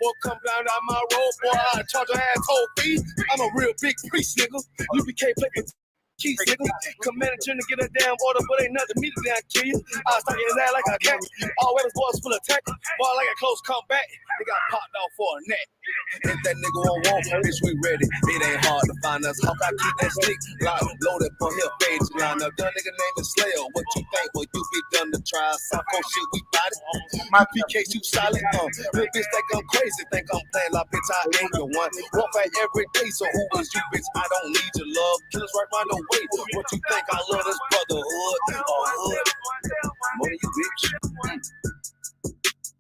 boy come down my road, boy, I charge an asshole fee. I'm a real big priest, nigga. U.P.K play for keys, nigga. Commander to get a damn order, but ain't nothing me to damn kill you. I start getting that like a cat. All weapons boys full of tech. Ball like a close comeback. They got popped off for a net. If that nigga won't walk, bitch, we ready. It ain't hard to find us. Hawk, I keep that stick loaded for hip page line up. That nigga name is Slayer. What you think? Well, you be done to try. South Coast shit, we got it. My PK shoot solid. Little bitch think I'm crazy. Think I'm playing like bitch, I ain't the one. Walk back every day, so who is you, bitch? I don't need your love. Killers right by the way. What you think? I love this brotherhood. Hood. Money, you bitch.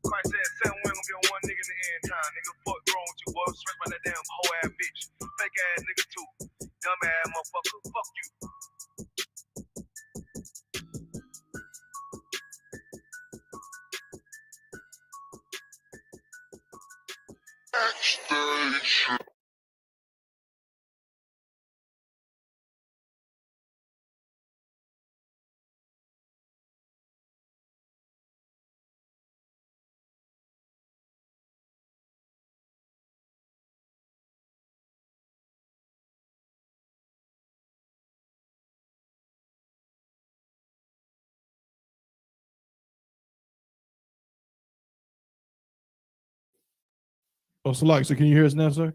Christ said 7 women gonna get one nigga in the end time. Nigga, fuck wrong with you, boy. Straight by that damn hoe ass bitch. Fake ass nigga too. Dumb ass motherfucker. Fuck you. Backstage. Oh, Salak, so can you hear us now, sir?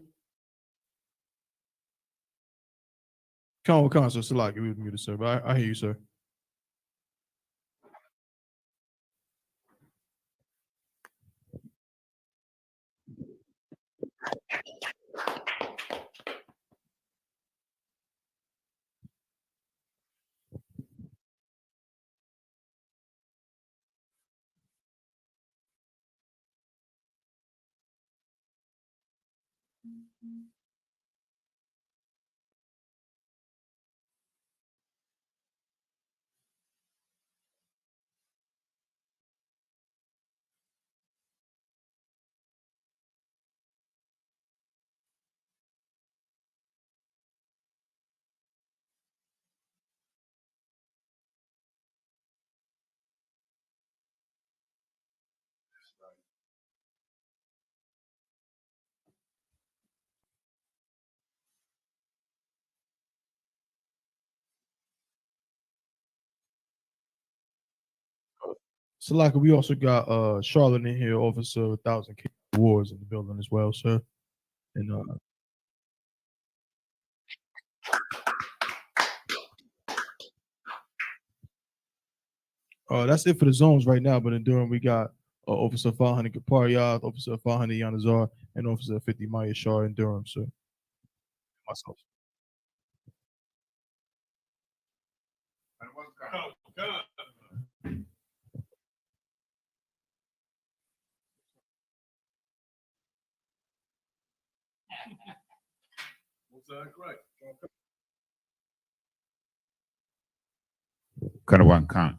Come on, sir. Salak, you was muted, sir, but I hear you, sir. Salaka, we also got Charlotte in here, Officer 1,000 K Wars in the building as well, sir. And that's it for the zones right now. But in Durham, we got Officer 500 Kaparyat, Officer 500 Yanazar, and Officer 50 Maya Shah in Durham, sir. Myself. Karawan Khan.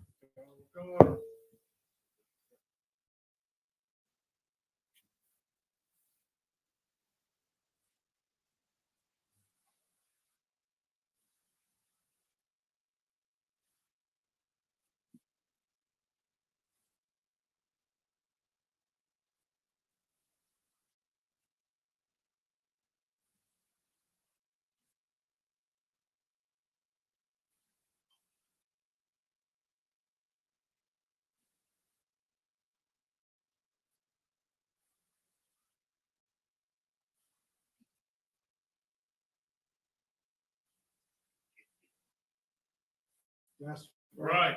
That's right.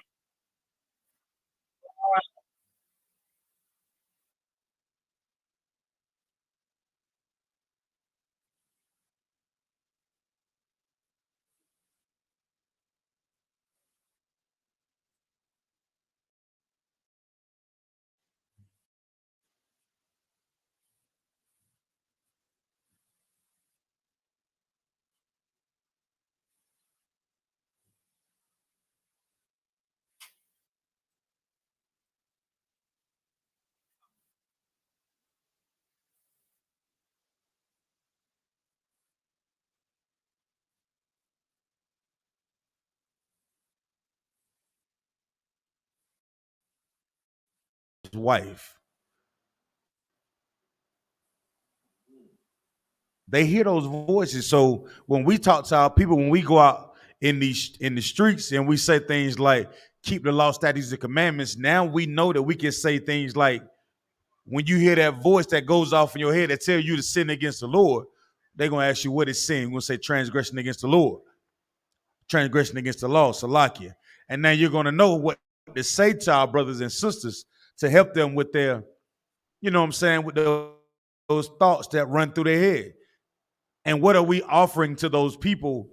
Wife. They hear those voices. So when we talk to our people, when we go out in the streets and we say things like keep the law, statutes, and commandments, now we know that we can say things like, when you hear that voice that goes off in your head that tell you to sin against the Lord, they're gonna ask you what is sin. We're gonna say transgression against the Lord, transgression against the law, Salakia. And now you're gonna know what to say to our brothers and sisters to help them with their, you know what I'm saying, with those thoughts that run through their head. And what are we offering to those people,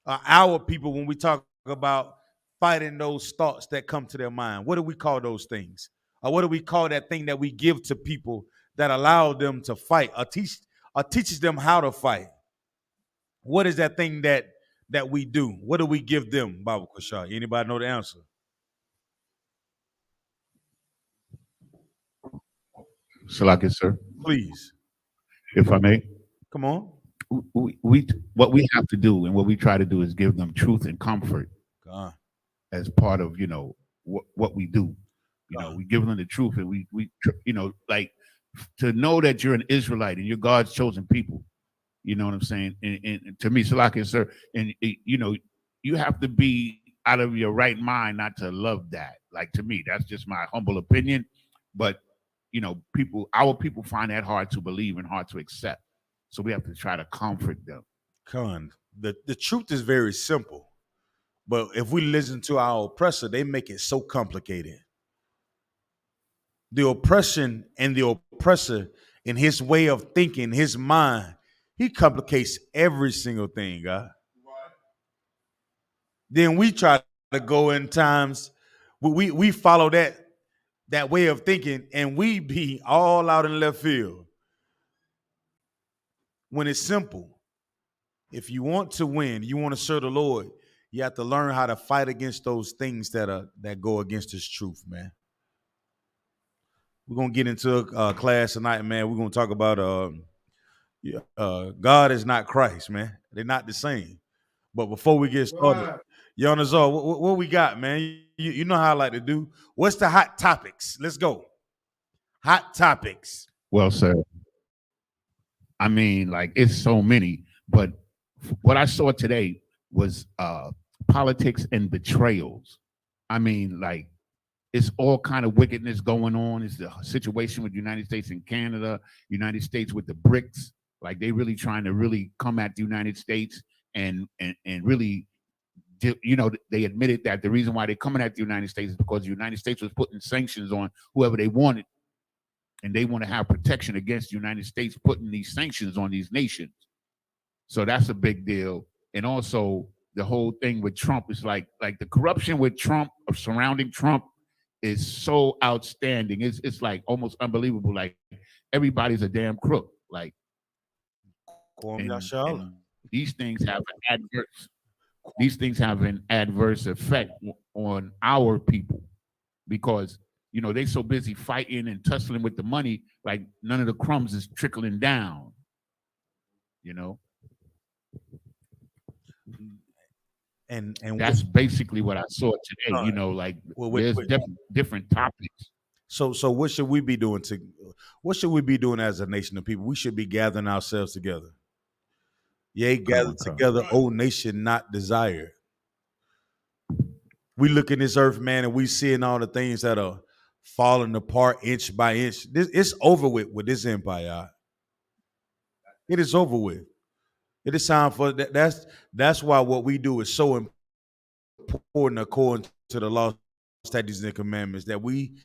our people, when we talk about fighting those thoughts that come to their mind? What do we call those things? Or what do we call that thing that we give to people that allow them to fight or teaches them how to fight? What is that thing that we do? What do we give them, Baba Kushar? Anybody know the answer? Salakia, sir, Please. if I may. Come on. We what we have to do and what we try to do is give them truth and comfort as part of, you know, what we do. You know, we give them the truth, and we you know, like, to know that you're an Israelite and you're God's chosen people. You know what I'm saying? And to me, Salakia, sir, and you know, you have to be out of your right mind not to love that. Like, to me, that's just my humble opinion. But you know, our people find that hard to believe and hard to accept. So we have to try to comfort them. The truth is very simple, but if we listen to our oppressor, they make it so complicated. The oppression and the oppressor, in his way of thinking, his mind, he complicates every single thing, God. Then we try to go in times, we follow that way of thinking, and we be all out in left field. When it's simple, if you want to win, you want to serve the Lord, you have to learn how to fight against those things that go against His truth, man. We're gonna get into a class tonight, man. We're gonna talk about God is not Christ, man. They're not the same. But before we get started, Yanazar, what we got, man? You know how I like to do. What's the hot topics? Let's go. Hot topics. Well, sir, I mean, like, it's so many, but what I saw today was politics and betrayals. I mean, like, it's all kind of wickedness going on. It's the situation with the United States and Canada, United States with the BRICS. Like, they really trying to really come at the United States and really, you know, they admitted that the reason why they're coming at the United States is because the United States was putting sanctions on whoever they wanted. And they want to have protection against the United States putting these sanctions on these nations. So that's a big deal. And also the whole thing with Trump is like the corruption with Trump or surrounding Trump is so outstanding. It's like almost unbelievable. Like, everybody's a damn crook. Like, and these things have an adverse effect on our people, because you know, they so busy fighting and tussling with the money, like none of the crumbs is trickling down, you know? And that's basically what I saw today, you know, like, there's different topics. So what should we be doing what should we be doing as a nation of people? We should be gathering ourselves together. Yea, gather together, O nation not desired. We look in this earth, man, and we seeing all the things that are falling apart inch by inch. It's over with this empire. It is over with. It is time for that. That's why what we do is so important according to the law, statutes, and commandments, that we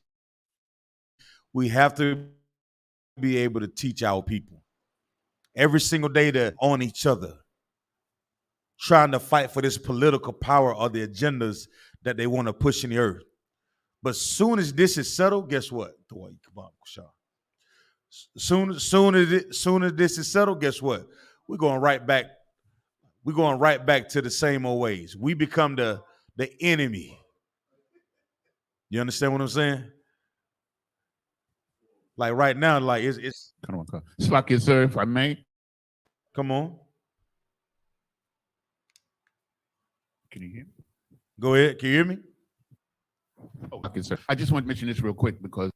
have to be able to teach our people every single day to on each other, trying to fight for this political power or the agendas that they want to push in the earth. But soon as this is settled, guess what? Soon as this is settled, guess what? We're going right back. We're going right back to the same old ways. We become the enemy. You understand what I'm saying? Like right now, like it's come on. Salakia, sir, if I may. Come on. Can you hear me? Go ahead. Can you hear me? Oh, okay, sir. I just want to mention this real quick because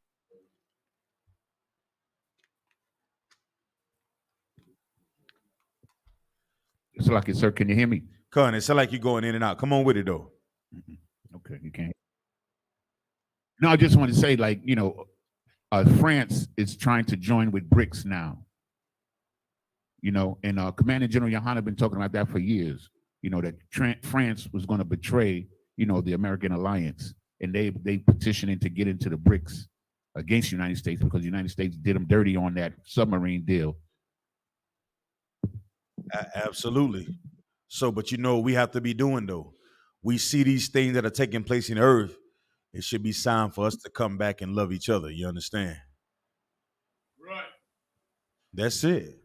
like it, sir. Can you hear me? Con, it sound like you're going in and out. Come on with it though. Okay, you can't. No, I just want to say, like, France is trying to join with BRICS now. And Commander General YAHANNA been talking about that for years. That France was going to betray, the American alliance, and they petitioning to get into the BRICS against the United States because the United States did them dirty on that submarine deal. Absolutely. So, but we have to be doing though. We see these things that are taking place in the earth. It should be sign for us to come back and love each other. You understand? Right. That's it.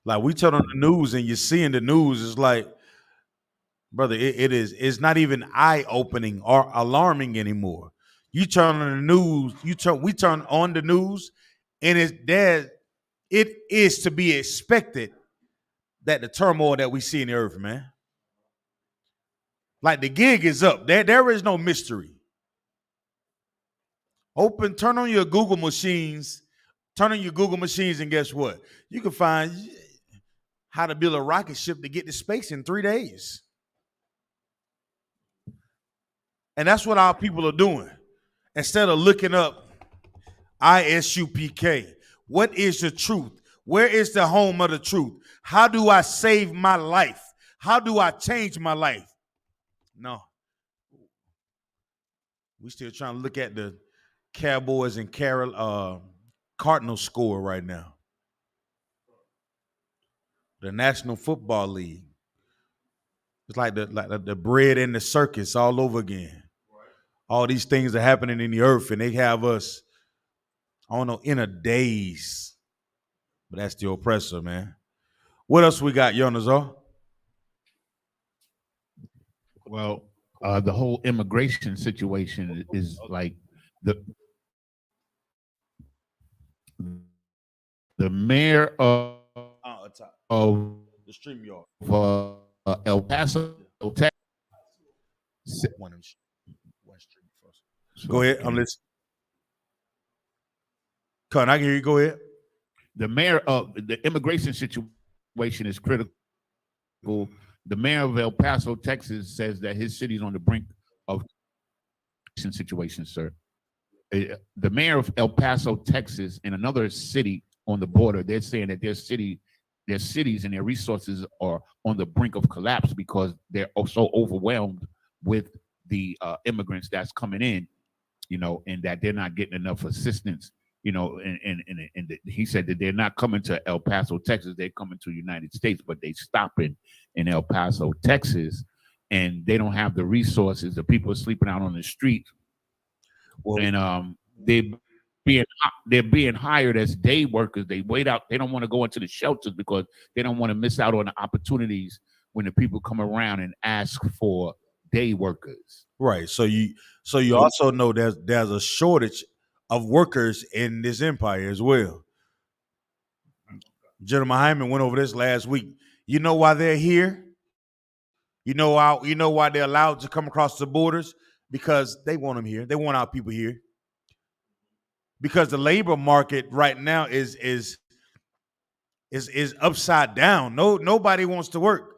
Like we turn on the news and you're seeing the news, it's like, brother, it's not even eye-opening or alarming anymore. You turn on the news, we turn on the news, and it is to be expected that the turmoil that we see in the earth, man. Like the gig is up. There is no mystery. Turn on your Google machines, and guess what? You can find how to build a rocket ship to get to space in 3 days. And that's what our people are doing. Instead of looking up I.S.U.P.K, what is the truth? Where is the home of the truth? How do I save my life? How do I change my life? No. We still trying to look at the Cowboys and Cardinals score right now. The National Football League. It's like the bread and the circus all over again. All these things are happening in the earth, and they have us, I don't know, in a daze. But that's the oppressor, man. What else we got, Yonazar? Well, the whole immigration situation is like the mayor of the stream yard. El Paso, Texas. Go ahead, I'm listening. Con, I can hear you. Go ahead. The mayor of the immigration situation is critical. The mayor of El Paso, Texas, says that his city is on the brink of situation, sir. The mayor of El Paso, Texas, and another city on the border, they're saying that their cities and their resources are on the brink of collapse because they're so overwhelmed with the immigrants that's coming in, and that they're not getting enough assistance, and he said that they're not coming to El Paso, Texas, they're coming to the United States, but they stopping in El Paso, Texas, and they don't have the resources. The people are sleeping out on the street, and they're being hired as day workers. They wait out. They don't want to go into the shelters because they don't want to miss out on the opportunities when the people come around and ask for day workers. Right. So you also know there's a shortage of workers in this empire as well. General Hyman went over this last week. You know why they're here? You know why they're allowed to come across the borders? Because they want them here. They want our people here. Because the labor market right now is upside down. Nobody wants to work.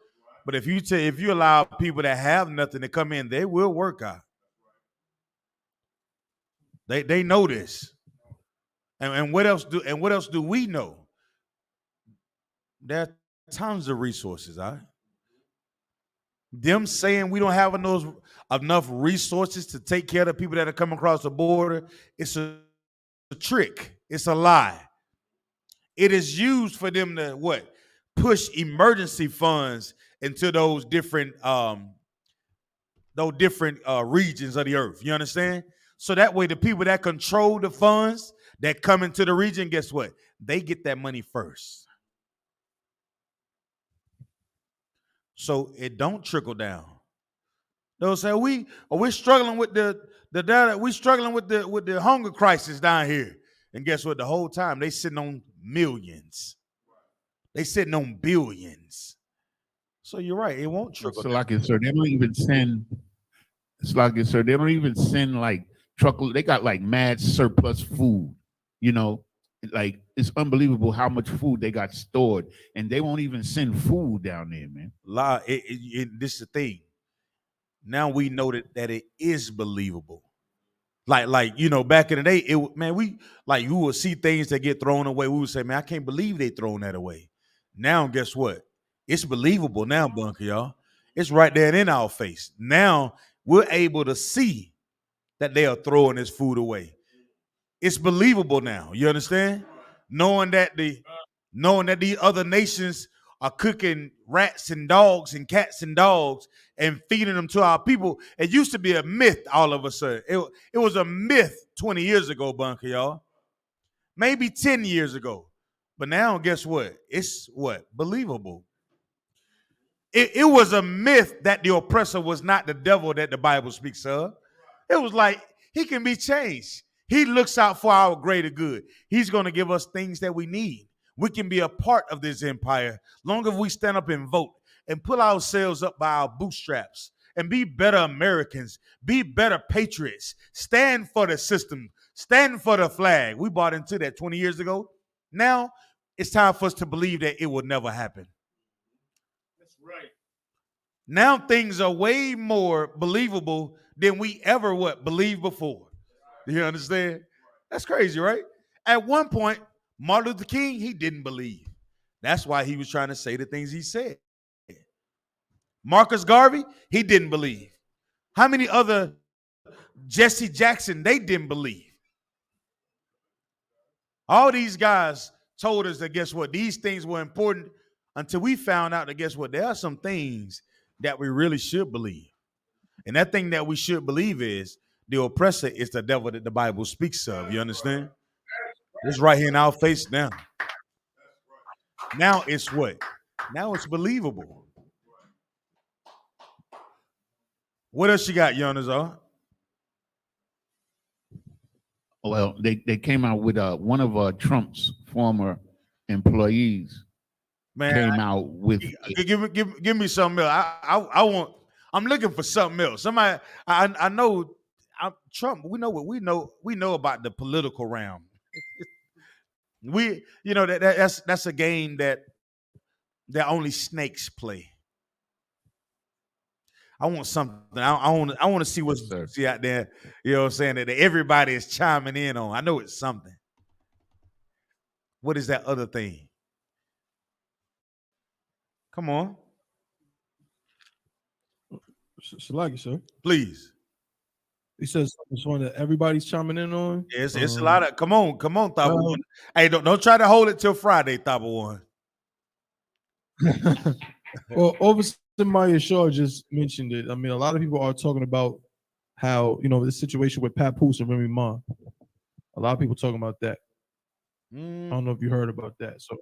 But if you allow people that have nothing to come in, they will work out. They know this. And what else do we know? There are tons of resources, all right? Them saying we don't have enough resources to take care of the people that are coming across the border, it's a trick. It's a lie. It is used for them to push emergency funds into those different regions of the earth. You understand? So that way the people that control the funds that come into the region, guess what? They get that money first. So it don't trickle down. They'll say we're struggling with we're struggling with the hunger crisis down here. And guess what? The whole time they sitting on millions. They sitting on billions. So you're right. It won't trickle down. Like it, sir. They don't even send. It's like it, sir. They don't even send like truckload. They got like mad surplus food, Like, it's unbelievable how much food they got stored, and they won't even send food down there, man. This is the thing. Now we know that it is believable. Like you know, back in the day, we like you would see things that get thrown away. We would say, man, I can't believe they thrown that away. Now, guess what? It's believable now, Bunker, y'all. It's right there in our face. Now we're able to see that they are throwing this food away. It's believable now. You understand? Knowing that the other nations are cooking rats and dogs and cats and dogs and feeding them to our people. It used to be a myth all of a sudden. It was a myth 20 years ago, Bunker, y'all. Maybe 10 years ago. But now, guess what? It's what? Believable. It was a myth that the oppressor was not the devil that the Bible speaks of. It was like, he can be changed. He looks out for our greater good. He's going to give us things that we need. We can be a part of this empire long as we stand up and vote and pull ourselves up by our bootstraps and be better Americans, be better patriots, stand for the system, stand for the flag. We bought into that 20 years ago. Now it's time for us to believe that it will never happen. That's right. Now things are way more believable than we ever believed before. You understand? That's crazy, right? At one point, Martin Luther King, he didn't believe. That's why he was trying to say the things he said. Marcus Garvey, he didn't believe. How many other Jesse Jackson, they didn't believe. All these guys told us that, guess what, these things were important until we found out that, guess what, there are some things that we really should believe. And that thing that we should believe is the oppressor is the devil that the Bible speaks of. You understand? It's right here in our face now. Now it's what? Now it's believable. What else you got, Yanazar? Well, they came out with one of Trump's former employees came out with give me something else. I'm looking for something else. Somebody I know Trump, we know about the political realm. That's a game that only snakes play. I want something. I want to see what's out there. You know what I'm saying? That everybody is chiming in on. I know it's something. What is that other thing? Come on. Shalagi, sir. Please. He says it's one that everybody's chiming in on. It's a lot of come on, Thaba. Hey, don't try to hold it till Friday, Thaba one. Well, Officer Maya just mentioned it. I mean, a lot of people are talking about how, this situation with Papoose and Remy Ma. A lot of people talking about that. I don't know if you heard about that. So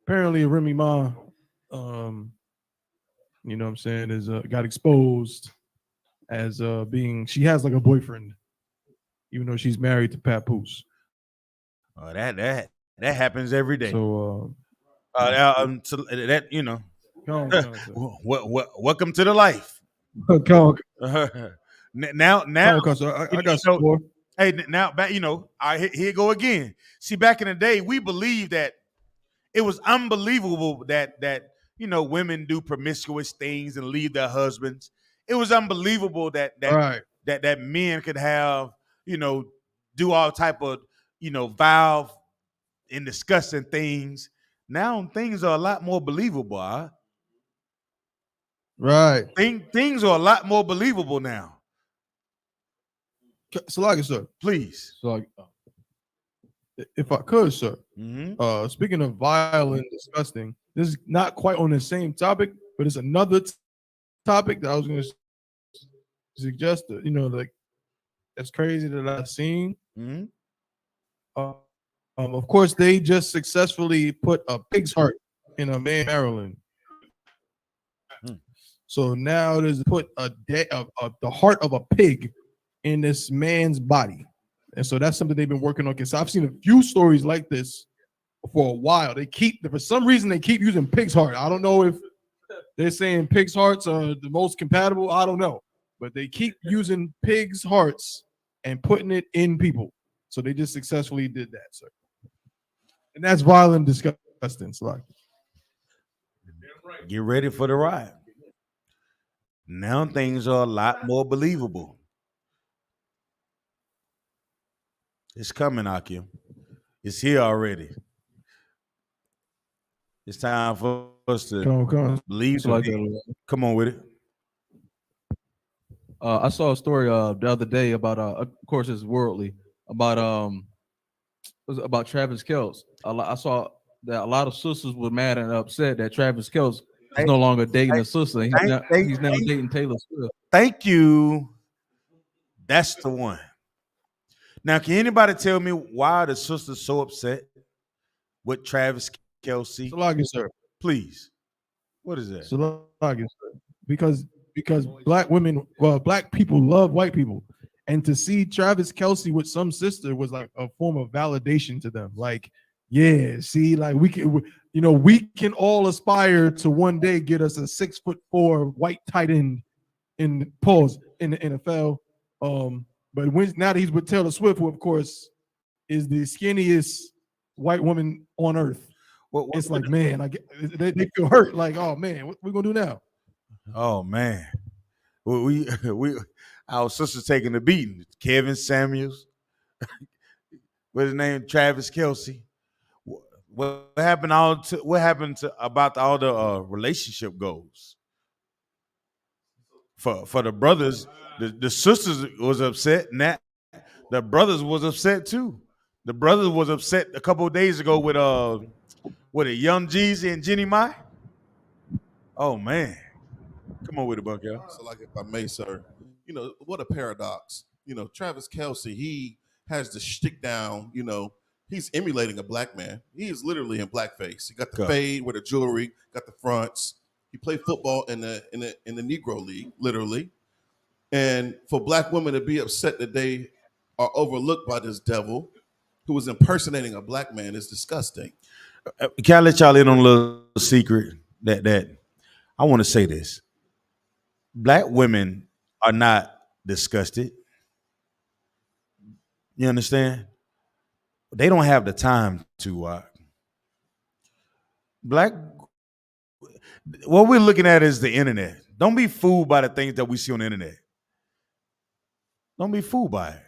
apparently Remy Ma, you know what I'm saying, is got exposed as she has like a boyfriend, even though she's married to Papoose. Oh, that happens every day. So welcome to the life. Now I got some more. Hey, now back, here you go again. See, back in the day, we believed that it was unbelievable that women do promiscuous things and leave their husbands. It was unbelievable that men could have, do all type of, vile and disgusting things. Now things are a lot more believable. Huh? Right. Things are a lot more believable now. Salagi, sir. Please. Salagi, if I could, sir. Mm-hmm. Speaking of vile and disgusting, this is not quite on the same topic, but it's another topic that I was going to suggest. That's crazy that I've seen. Mm-hmm. Of course, they just successfully put a pig's heart in a man, Maryland. So now there's put the heart of a pig in this man's body. And so that's something they've been working on. Because I've seen a few stories like this for a while. For some reason, they keep using pig's heart. I don't know if they're saying pig's hearts are the most compatible. I don't know. But they keep using pig's hearts and putting it in people. So they just successfully did that, sir. And that's violent, disgusting. It's like, Get ready for the ride. Now things are a lot more believable. It's coming, Akim. It's here already. It's time for us to come on. believe. So like that. Come on with it. I saw a story the other day about of course it's worldly about it was about Travis Kelce. I saw that a lot of sisters were mad and upset that Travis Kelce is no longer dating a sister. He's now dating Taylor Swift. Thank you. That's the one. Now, can anybody tell me why the sister's so upset with Travis Kelce? Salagi, sir. Please. What is that? Salagi, sir. Because black women, well, black people love white people. And to see Travis Kelce with some sister was like a form of validation to them. Like, yeah, see, like we can all aspire to one day get us a 6'4" white tight end in the NFL. But now that he's with Taylor Swift, who of course is the skinniest white woman on earth, it's like, man, they feel hurt. Like, oh man, what we gonna do now? Oh man, we our sister's taking the beating. Kevin Samuels, what's his name? Travis Kelce. What happened? About all the relationship goals for the brothers? The sisters was upset, and that the brothers was upset too. The brothers was upset a couple of days ago with Young Jeezy and Jenny Mai. Oh man, come on with it, Buck, y'all. So, like, if I may, sir, what a paradox. Travis Kelce, he has the shtick down. He's emulating a black man. He is literally in blackface. He got the fade with the jewelry, got the fronts. He played football in the Negro League, literally. And for black women to be upset that they are overlooked by this devil who is impersonating a black man is disgusting. Can I let y'all in on a little secret that I want to say this? Black women are not disgusted. You understand? They don't have the time to what we're looking at is the internet. Don't be fooled by the things that we see on the internet. Don't be fooled by it.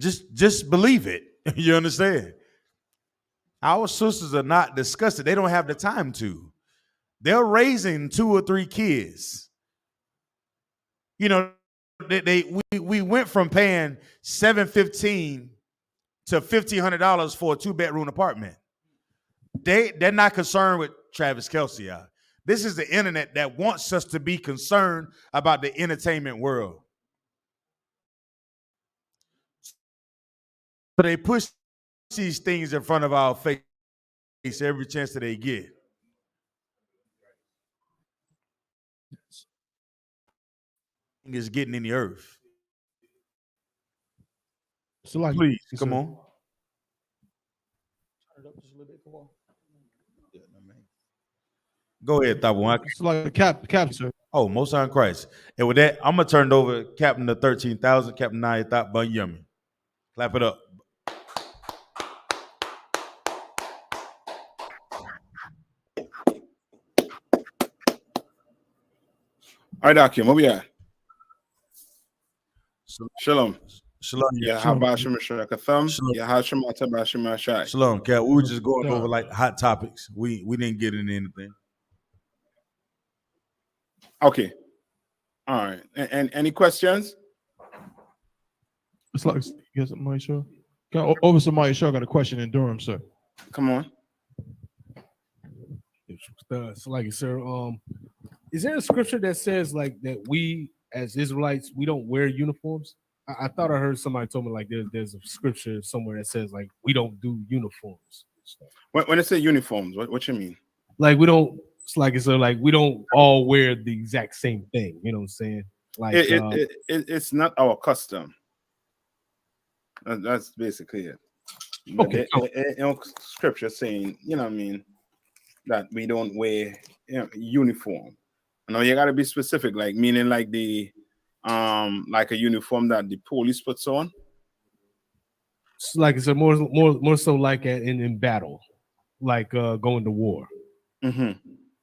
Just believe it. You understand? Our sisters are not disgusted. They don't have the time to. They're raising 2 or 3 kids. We went from paying $715 to $1,500 for a 2-bedroom apartment. They're not concerned with Travis Kelce. This is the internet that wants us to be concerned about the entertainment world. So they push these things in front of our face every chance that they get. Is getting in the earth. So like, please come on. Go ahead, Thabo. It's like the cap, sir. Oh, most on Christ. And with that, I'm gonna turn it over to Captain of 13,000, Captain Naya Thought Bun Yummy. Clap it up. All right, Akim, where we at? Shalom. Shalom. Shalom, Cat. We were just going over like hot topics. We didn't get into anything. Okay. All right. And any questions? It's like, yes, somebody sure. Over somebody sure got a question in Durham, sir. Come on. It's like, sir, is there a scripture that says like that we as Israelites we don't wear uniforms? I thought I heard somebody told me like there's a scripture somewhere that says like we don't do uniforms. When it say uniforms, what you mean? Like we don't. It's like it's like we don't all wear the exact same thing. You know what I'm saying? Like it's not our custom. That's basically it. Okay. Scripture saying, you know what I mean, that we don't wear uniform. You know, you gotta be specific, like meaning like the like a uniform that the police puts on. like it's a more so like in battle, like going to war.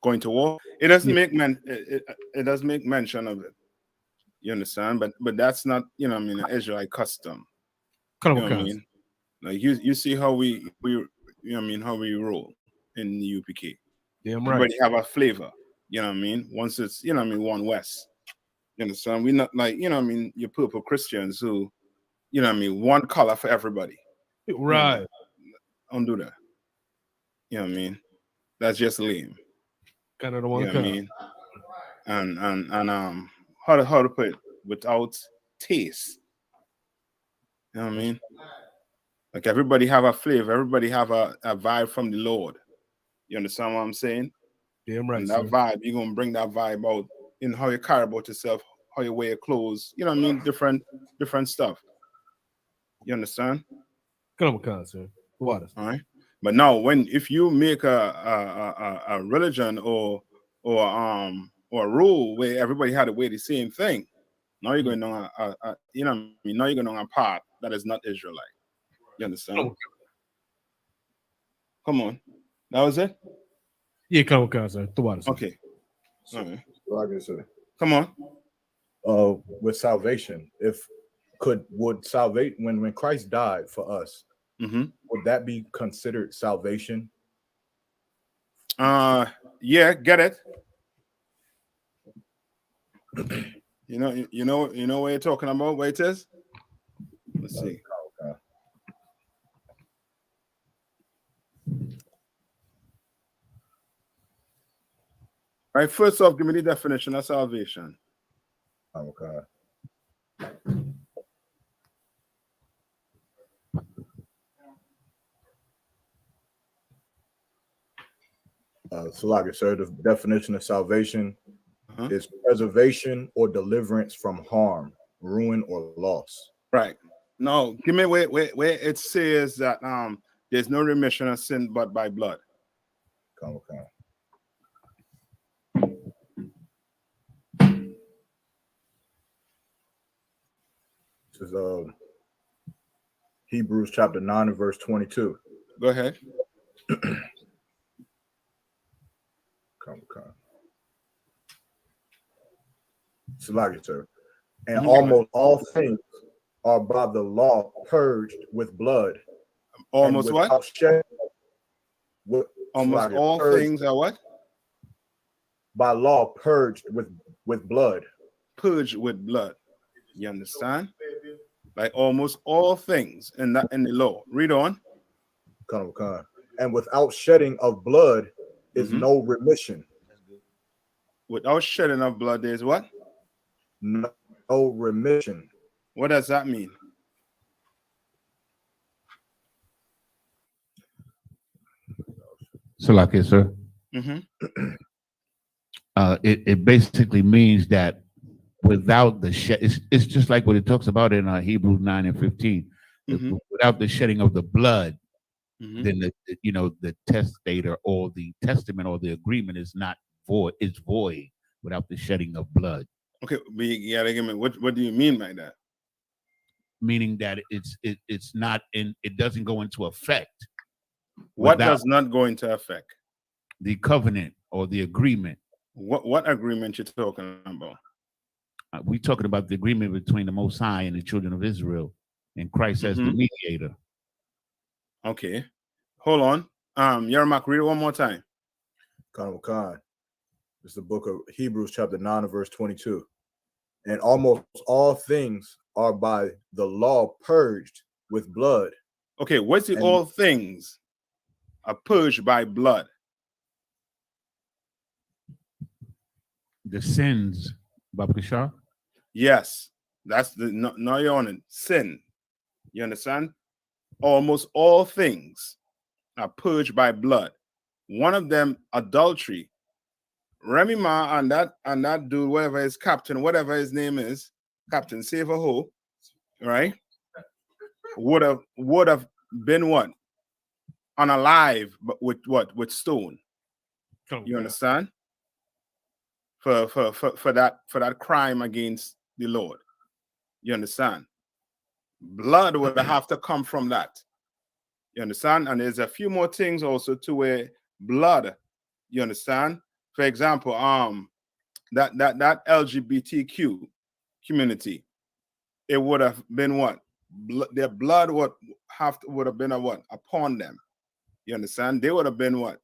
Going to war. It doesn't make it does make mention of it. You understand? But that's not, you know, I mean, an Israelite custom. You know what I mean? Like you see how we you know what I mean, how we roll in the UPK. Damn right. Everybody have a flavor. You know what I mean? Once it's, you know what I mean, one West. You understand? We not like, you know what I mean, your purple Christians who, you know what I mean, one color for everybody. Right. Don't do that. You know what I mean? That's just lame. Kind of the one. You know what I mean? And how to put it, without taste. You know what I mean? Like everybody have a flavor, everybody have a vibe from the Lord. You understand what I'm saying? Damn right. And that vibe, you're gonna bring that vibe out in how you care about yourself, how you wear your clothes, you know what I mean? Different stuff. You understand? Come on, sir. What? All right. But now if you make a religion or a rule where everybody had to wear the same thing, now you're going on you know what I mean? Now you're going on a path that is not Israelite. You understand? Come on. That was it? Yeah, come on, sir. Okay. All right. Like I said, come on. With salvation, would salvation when Christ died for us, would that be considered salvation? Yeah, get it. You know what you're talking about, what it is? Let's see. Okay. All right, first off, give me the definition of salvation. Okay. So like I said, the definition of salvation is preservation or deliverance from harm, ruin, or loss. Right. No, give me where it says that there's no remission of sin but by blood. Okay. This is Hebrews chapter 9 and verse 22. Go ahead. Okay. So like it, sir. And almost all things are by the law purged with blood. Almost what? Almost all things are what? By law purged with blood. Purged with blood. You understand? Like almost all things in the law. Read on. And without shedding of blood is no remission. Without shedding of blood, there's what? No remission. What does that mean? So, like it, sir. It basically means that without the shed, it's just like what it talks about in Hebrews 9 and 15. Without the shedding of the blood, then the testator or the testament or the agreement is not void. It's void without the shedding of blood. Okay, but you gotta give me what do you mean by that? Meaning that it's not in. It doesn't go into effect. What does not go into effect? The covenant or the agreement. What agreement you're talking about? We're talking about the agreement between the Most High and the children of Israel, and Christ as the mediator. Okay, hold on. Yermak, read it one more time. It's the book of Hebrews chapter 9 and verse 22. And almost all things are by the law purged with blood. Okay, what's the all things are purged by blood? The sins, Babakashar? Yes, that's the no you're on it. Sin. You understand? Almost all things are purged by blood. One of them, adultery. Remy Ma and that dude, whatever his captain, whatever his name is, Captain Save a Ho, right? Would have been what? Unalive, but with what? With stone. You understand? For that crime against the Lord. You understand? Blood would have to come from that. You understand? And there's a few more things also to where blood, you understand? For example, that LGBTQ community, it would have been what? Their blood would have been a what? Upon them. You understand? They would have been what?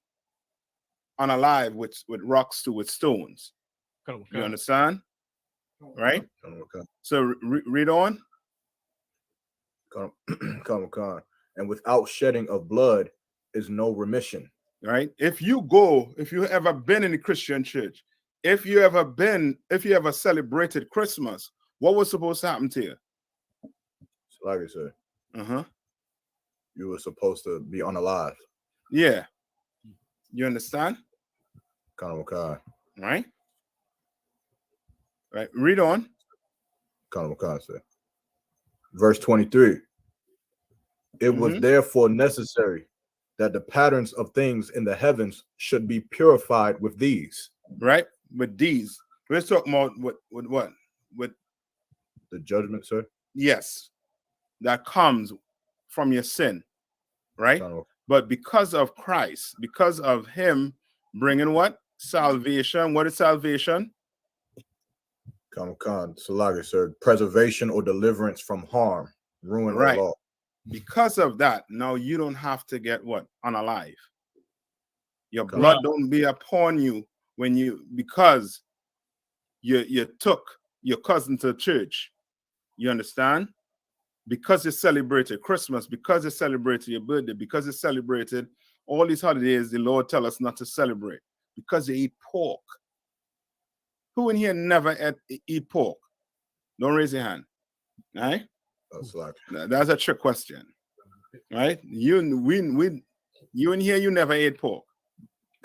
Unalive with rocks to with stones. You understand? Right? So read on. And without shedding of blood is no remission. Right? If you ever been in the Christian church, if you ever celebrated Christmas, what was supposed to happen to you? So like I said, you were supposed to be unalive. Yeah. You understand? Right? Right. Read on. Verse 23. It was therefore necessary that the patterns of things in the heavens should be purified with these. Right? With these. We're talking about with what? With the judgment, sir? Yes. That comes from your sin. Right? But because of Christ, because of him bringing what? Salvation. What is salvation? Salagi, sir. Preservation or deliverance from harm, ruin, or loss. Because of that, now you don't have to get what? Unalive. Your blood don't be upon you because you took your cousin to church. You understand? Because you celebrated Christmas, because you celebrated your birthday, because you celebrated all these holidays the Lord tell us not to celebrate, because you eat pork. Who in here never eat pork? Don't raise your hand. Right? That's a trick question. Right? You in here, you never ate pork.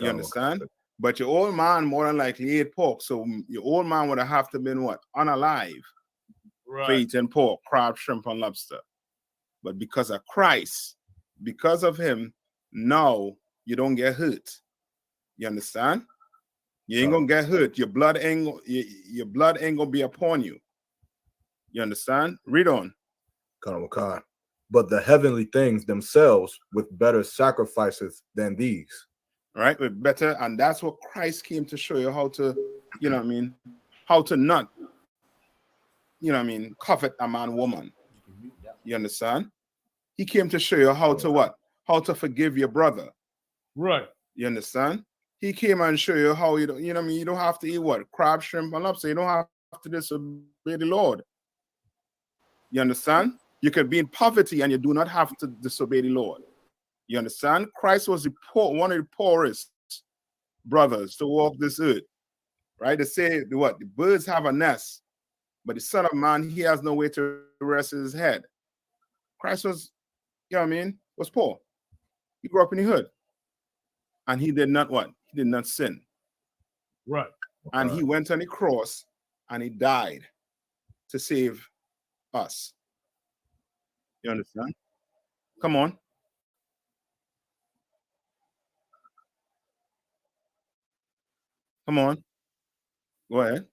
You understand? But your old man more than likely ate pork. So your old man would have to been what? Unalive. For eating pork, crab, shrimp, and lobster. But because of Christ, because of him, now you don't get hurt. You understand? You ain't gonna get hurt. Your blood ain't gonna be upon you. You understand? Read on. But the heavenly things themselves with better sacrifices than these. Right? With better, and that's what Christ came to show you how to, you know what I mean, how to not, you know what I mean, covet a man, woman. You understand? He came to show you how to what? How to forgive your brother. Right. You understand? He came and show you how you know what I mean, you don't have to eat what? Crab, shrimp, and lobster. You don't have to disobey the Lord. You understand? You can be in poverty and you do not have to disobey the Lord. You understand? Christ was one of the poorest brothers to walk this earth. Right? They say what? The birds have a nest, but the Son of Man, he has no way to rest his head. Christ was, you know what I mean, was poor. He grew up in the hood. And he did not what? He did not sin. Right. And he went on the cross and he died to save us. You understand? Come on. Come on. Go ahead.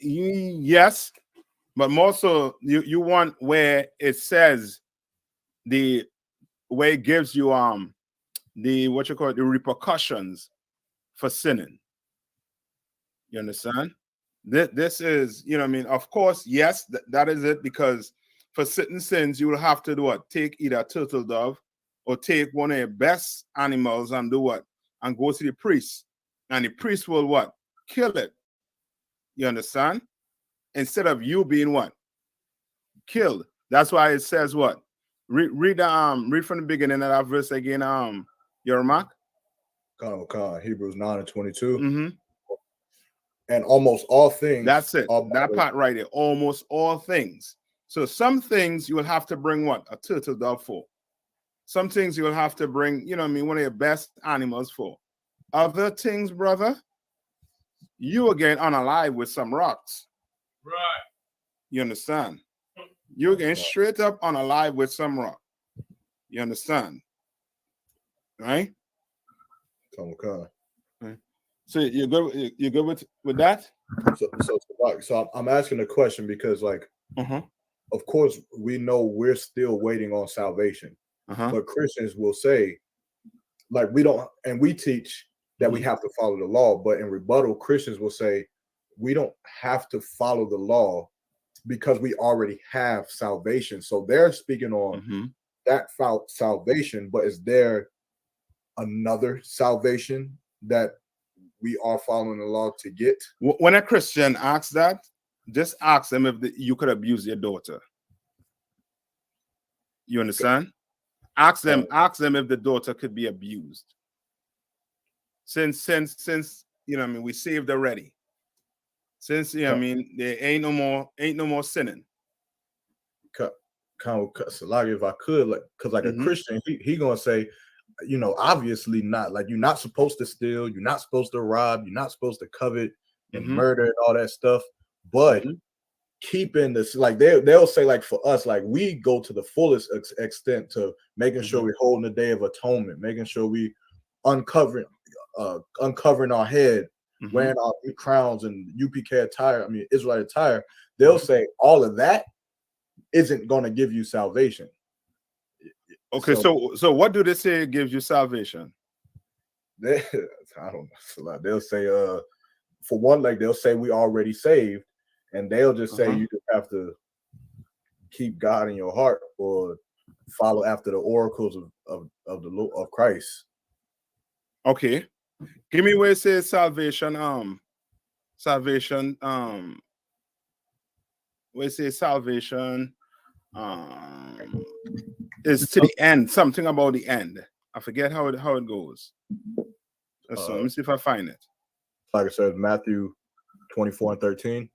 Yes, but more so you want where it says where it gives you the what you call it, the repercussions for sinning. You understand? This is, you know what I mean? Of course, yes, that is it, because for certain sins you will have to do what? Take either a turtle dove or take one of your best animals and do what? And go to the priest. And the priest will what? Kill it. You understand? Instead of you being what? Killed. That's why it says what? Read from the beginning of that verse again, your mark. Hebrews 9:22. And almost all things. That's it. That part right there. Almost all things. So some things you will have to bring what? A turtle dove for. Some things you will have to bring, you know what I mean, one of your best animals for. Other things, brother, you will get unalive with some rocks. Right. You understand? You're getting straight up on a live with some rock. You understand? Right? Okay. So you're good. You're good with that? So I'm asking the question because, like, of course, we know we're still waiting on salvation, but Christians will say, like, we don't, and we teach that we have to follow the law, but in rebuttal, Christians will say we don't have to follow the law because we already have salvation. So they're speaking on that salvation, but is there another salvation that we are following the law to get? When a Christian asks that, just ask them if you could abuse your daughter. You understand? Ask them if the daughter could be abused. Since you know what I mean, we saved already. Since you know what I mean, there ain't no more sinning. So like, if I could, like, because like a Christian, he gonna say, you know, obviously not. Like, you're not supposed to steal, you're not supposed to rob, you're not supposed to covet and murder and all that stuff. But keeping this, like, they'll say, like, for us, like, we go to the fullest extent to making sure we're holding the Day of Atonement, making sure we uncovering our head, wearing our crowns and UPK attire, I mean Israelite attire. They'll say all of that isn't going to give you salvation. Okay, so what do they say gives you salvation? I don't know. They'll say, for one, like, they'll say we already saved, and they'll just say you just have to keep God in your heart or follow after the oracles of Christ. Okay, give me where it says salvation. Where it says salvation. Is to the end, something about the end. I forget how it goes. So let me see if I find it. Like I said, Matthew 24:13.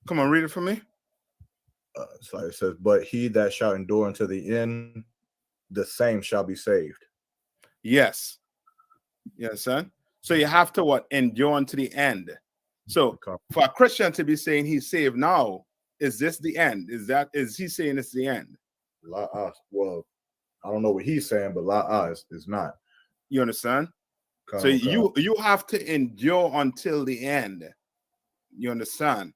Come on, read it for me. So it says, but he that shall endure unto the end, the same shall be saved. Yes, son. So you have to what? Endure unto the end. So for a Christian to be saying he's saved now, is this the end? Is he saying it's the end? Well, I don't know what he's saying, but is not. You understand? So you have to endure until the end. You understand?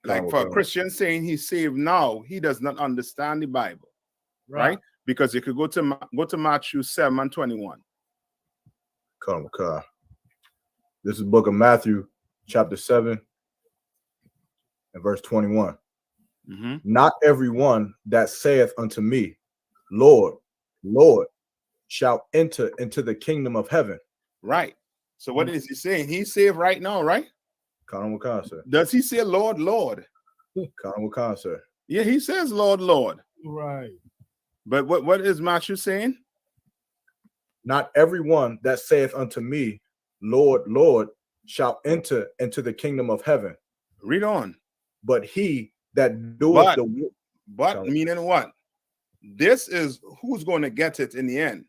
Like for a Christian saying he's saved now, he does not understand the Bible, right? Because you could go to Matthew 7:21. This is the book of Matthew, chapter 7, and verse 21. Not everyone that saith unto me, Lord, Lord, shall enter into the kingdom of heaven. Right. So what is he saying? He's saved right now, right? Does he say Lord, Lord? Yeah, he says Lord, Lord. Right. But what is Matthew saying? Not everyone that saith unto me, Lord, Lord, shall enter into the kingdom of heaven. Read on. But he that doeth the will. But meaning what? This is who's going to get it in the end.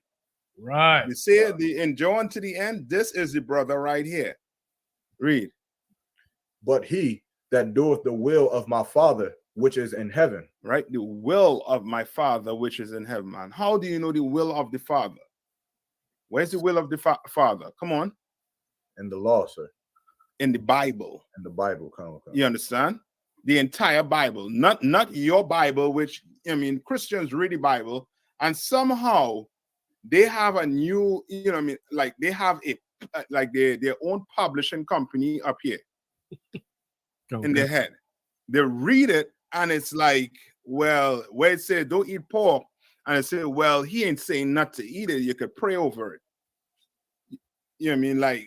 Right. You say the enjoying to the end. This is the brother right here. Read. But he that doeth the will of my Father which is in heaven. Right. The will of my Father which is in heaven, man. How do you know the will of the Father? Where's the will of the Father? Come on. In the law, sir. In the Bible. In the Bible. You understand? The entire Bible, not your Bible, which, I mean, Christians read the Bible, and somehow they have a new, you know what I mean, like they have their own publishing company up here in their head. They read it, and it's like, well, where it says don't eat pork, and it says, well, he ain't saying not to eat it. You could pray over it. You know what I mean? Like,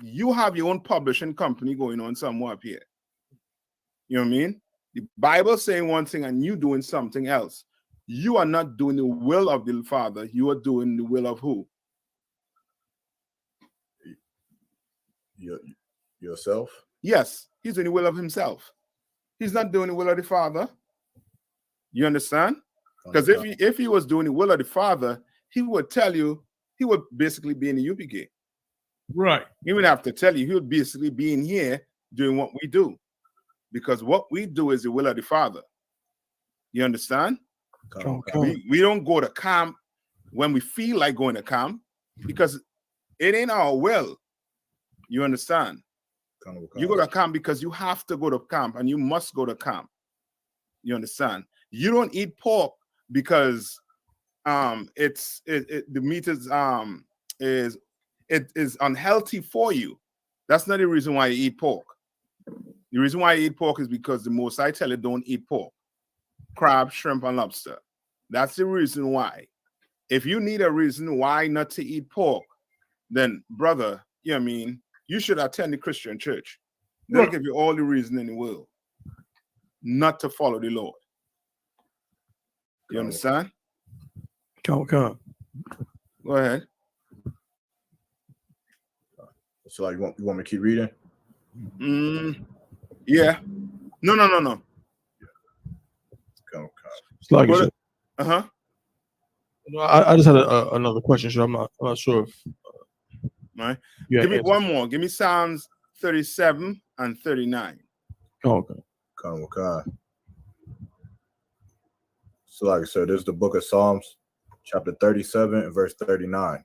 you have your own publishing company going on somewhere up here. You know what I mean? The Bible saying one thing and you doing something else. You are not doing the will of the Father. You are doing the will of who? Yourself? Yes, he's doing the will of himself. He's not doing the will of the Father. You understand? Because if he was doing the will of the Father, he would tell you, he would basically be in the I.S.U.P.K. Right. He would have to tell you, he would basically be in here doing what we do. because what we do is the will of the Father. You understand? Come. We don't go to camp when we feel like going to camp because it ain't our will. You understand? You go to camp because you have to go to camp and you must go to camp. You understand? You don't eat pork because the meat is unhealthy for you. That's not the reason why you eat pork. The reason why you eat pork is because the Most High tell you don't eat pork, crab, shrimp, and lobster. That's the reason why. If you need a reason why not to eat pork, then brother, you know what I mean, you should attend the Christian church. They'll give you all the reason in the world not to follow the Lord. You understand? Come. Go ahead. So like, you want me to keep reading? Yeah. No. It's like Uh-huh. I just had another question. So I'm not sure if. Right. Give me one more. Give me Psalms 37 and 39. Oh, okay. So like I said, this is the book of Psalms, chapter 37 and verse 39.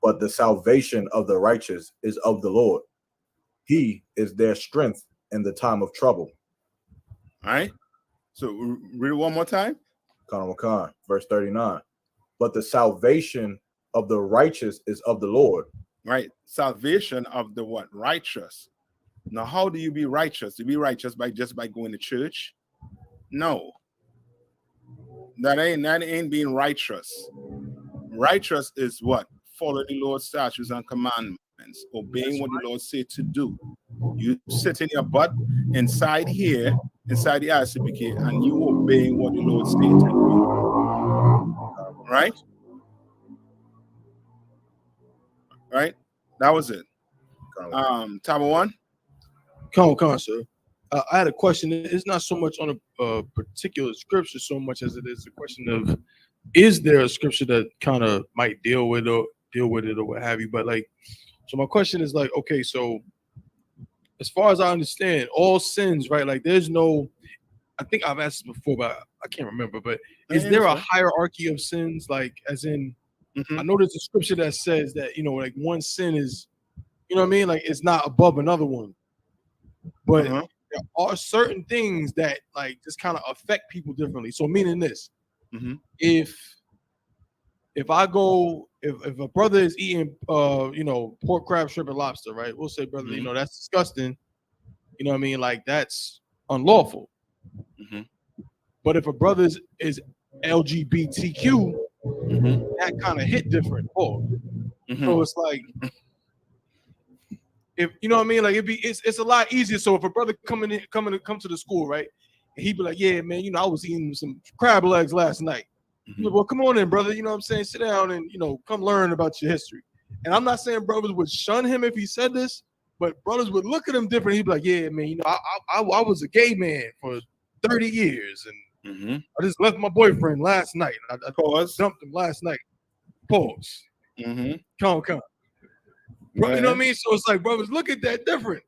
But the salvation of the righteous is of the Lord. He is their strength in the time of trouble. All right. So read it one more time. Verse 39. But the salvation of the righteous is of the Lord. Right. Salvation of the what? Righteous. Now, how do you be righteous? You be righteous by going to church? No. That ain't being righteous. Righteous is what? Follow the Lord's statutes and commandments, obeying what the Lord said to do. You sit in your butt inside here, inside the I.S.U.P.K, and you obeying what the Lord said to do. Right? Right? That was it. Taba one? Come, sir. I had a question. It's not so much on a particular scripture so much as it is a question of, is there a scripture that kind of might deal with it or what have you? But like, so my question is like, okay, so as far as I understand, all sins, right? Like, there's no, I think I've asked this before, but I can't remember. But is there a hierarchy of sins? Like, as in, I know there's a scripture that says that, like one sin is, you know what I mean? Like, it's not above another one. But there are certain things that like just kind of affect people differently. So meaning this, if I go, if a brother is eating, pork, crab, shrimp, and lobster, right? We'll say, brother, that's disgusting. You know what I mean? Like, that's unlawful. But if a brother is LGBTQ, that kind of hit different. So it's like, if you know what I mean, like it's a lot easier. So if a brother come to the school, right, and he'd be like, yeah, man, I was eating some crab legs last night. Like, well, come on in, brother. You know what I'm saying? Sit down and come learn about your history. And I'm not saying brothers would shun him if he said this, but brothers would look at him different. He'd be like, yeah, man, I was a gay man for 30 years, and I just left my boyfriend last night. I dumped him last night. Pause. Come. Bro, you know what I mean? So it's like, brothers, look at that different.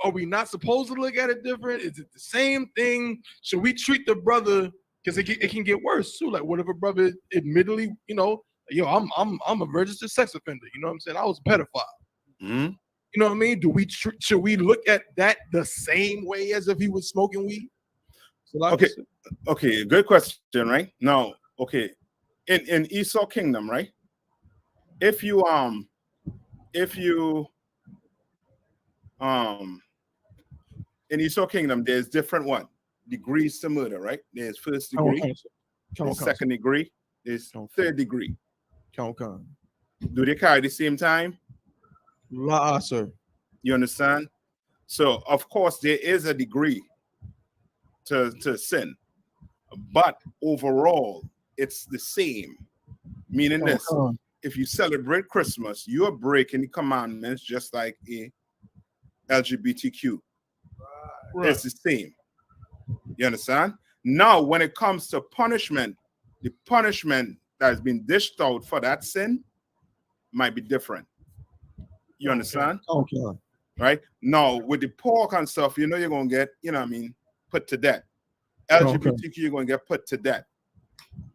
Are we not supposed to look at it different? Is it the same thing? Should we treat the brother, because it can get worse too? Like, what if a brother admittedly, I'm a registered sex offender. You know what I'm saying? I was a pedophile. You know what I mean? Should we look at that the same way as if he was smoking weed? So like okay, good question, right? Now, okay, in Esau kingdom, right? If you in Esau kingdom, there's different degrees to murder, right? There's first degree, there's second degree, there's third degree. Do they carry the same time? Sir. You understand? So of course there is a degree to sin, but overall it's the same. Meaning this. If you celebrate Christmas, you are breaking the commandments just like a LGBTQ. Right. It's the same. You understand? Now, when it comes to punishment, the punishment that has been dished out for that sin might be different. You understand? Okay. Right? Now, with the pork and stuff, you're going to get, put to death. LGBTQ, you're going to get put to death.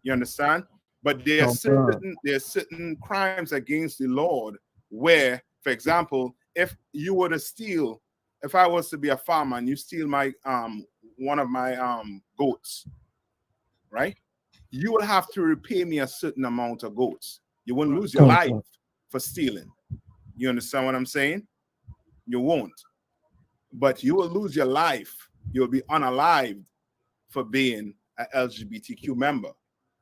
You understand? But there's certain crimes against the Lord where, for example, if you were to steal, if I was to be a farmer and you steal my one of my goats, right? You will have to repay me a certain amount of goats. You wouldn't lose your life for stealing. You understand what I'm saying? You won't. But you will lose your life. You'll be unalived for being an LGBTQ member.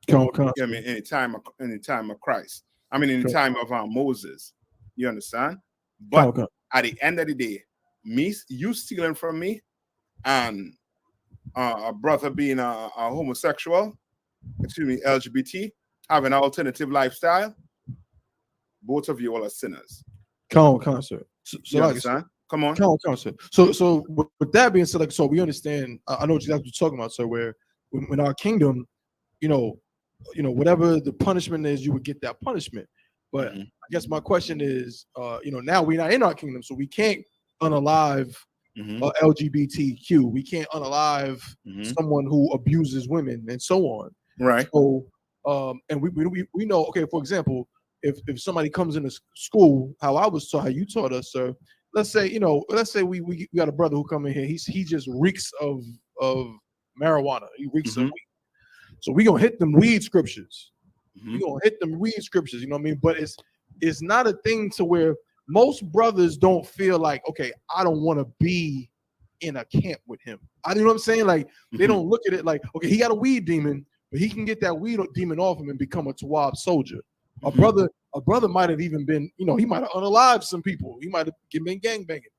You know what I mean? In the time of Christ. I mean, in the time of Moses. You understand? But at the end of the day, you stealing from me and a brother being a homosexual, LGBT, having an alternative lifestyle, both of you all are sinners. Sir. So you understand? Come on. Sir. So with that being said, so we understand. I know exactly what you're talking about, sir. Where in our kingdom, whatever the punishment is, you would get that punishment. But I guess my question is, now we're not in our kingdom, so we can't unalive LGBTQ. We can't unalive someone who abuses women and so on. Right. So, and we know. Okay, for example, if somebody comes into school, how I was taught, how you taught us, sir. Let's say we got a brother who come in here. He just reeks of marijuana. He reeks of weed. So we gonna hit them weed scriptures. We gonna hit them weed scriptures. You know what I mean? But it's not a thing to where most brothers don't feel like, okay, I don't want to be in a camp with him. You know what I'm saying? Like they don't look at it like, okay, he got a weed demon, but he can get that weed demon off him and become a THAWADAH soldier. A brother might have even been, he might have unalived some people. He might have been gangbanging.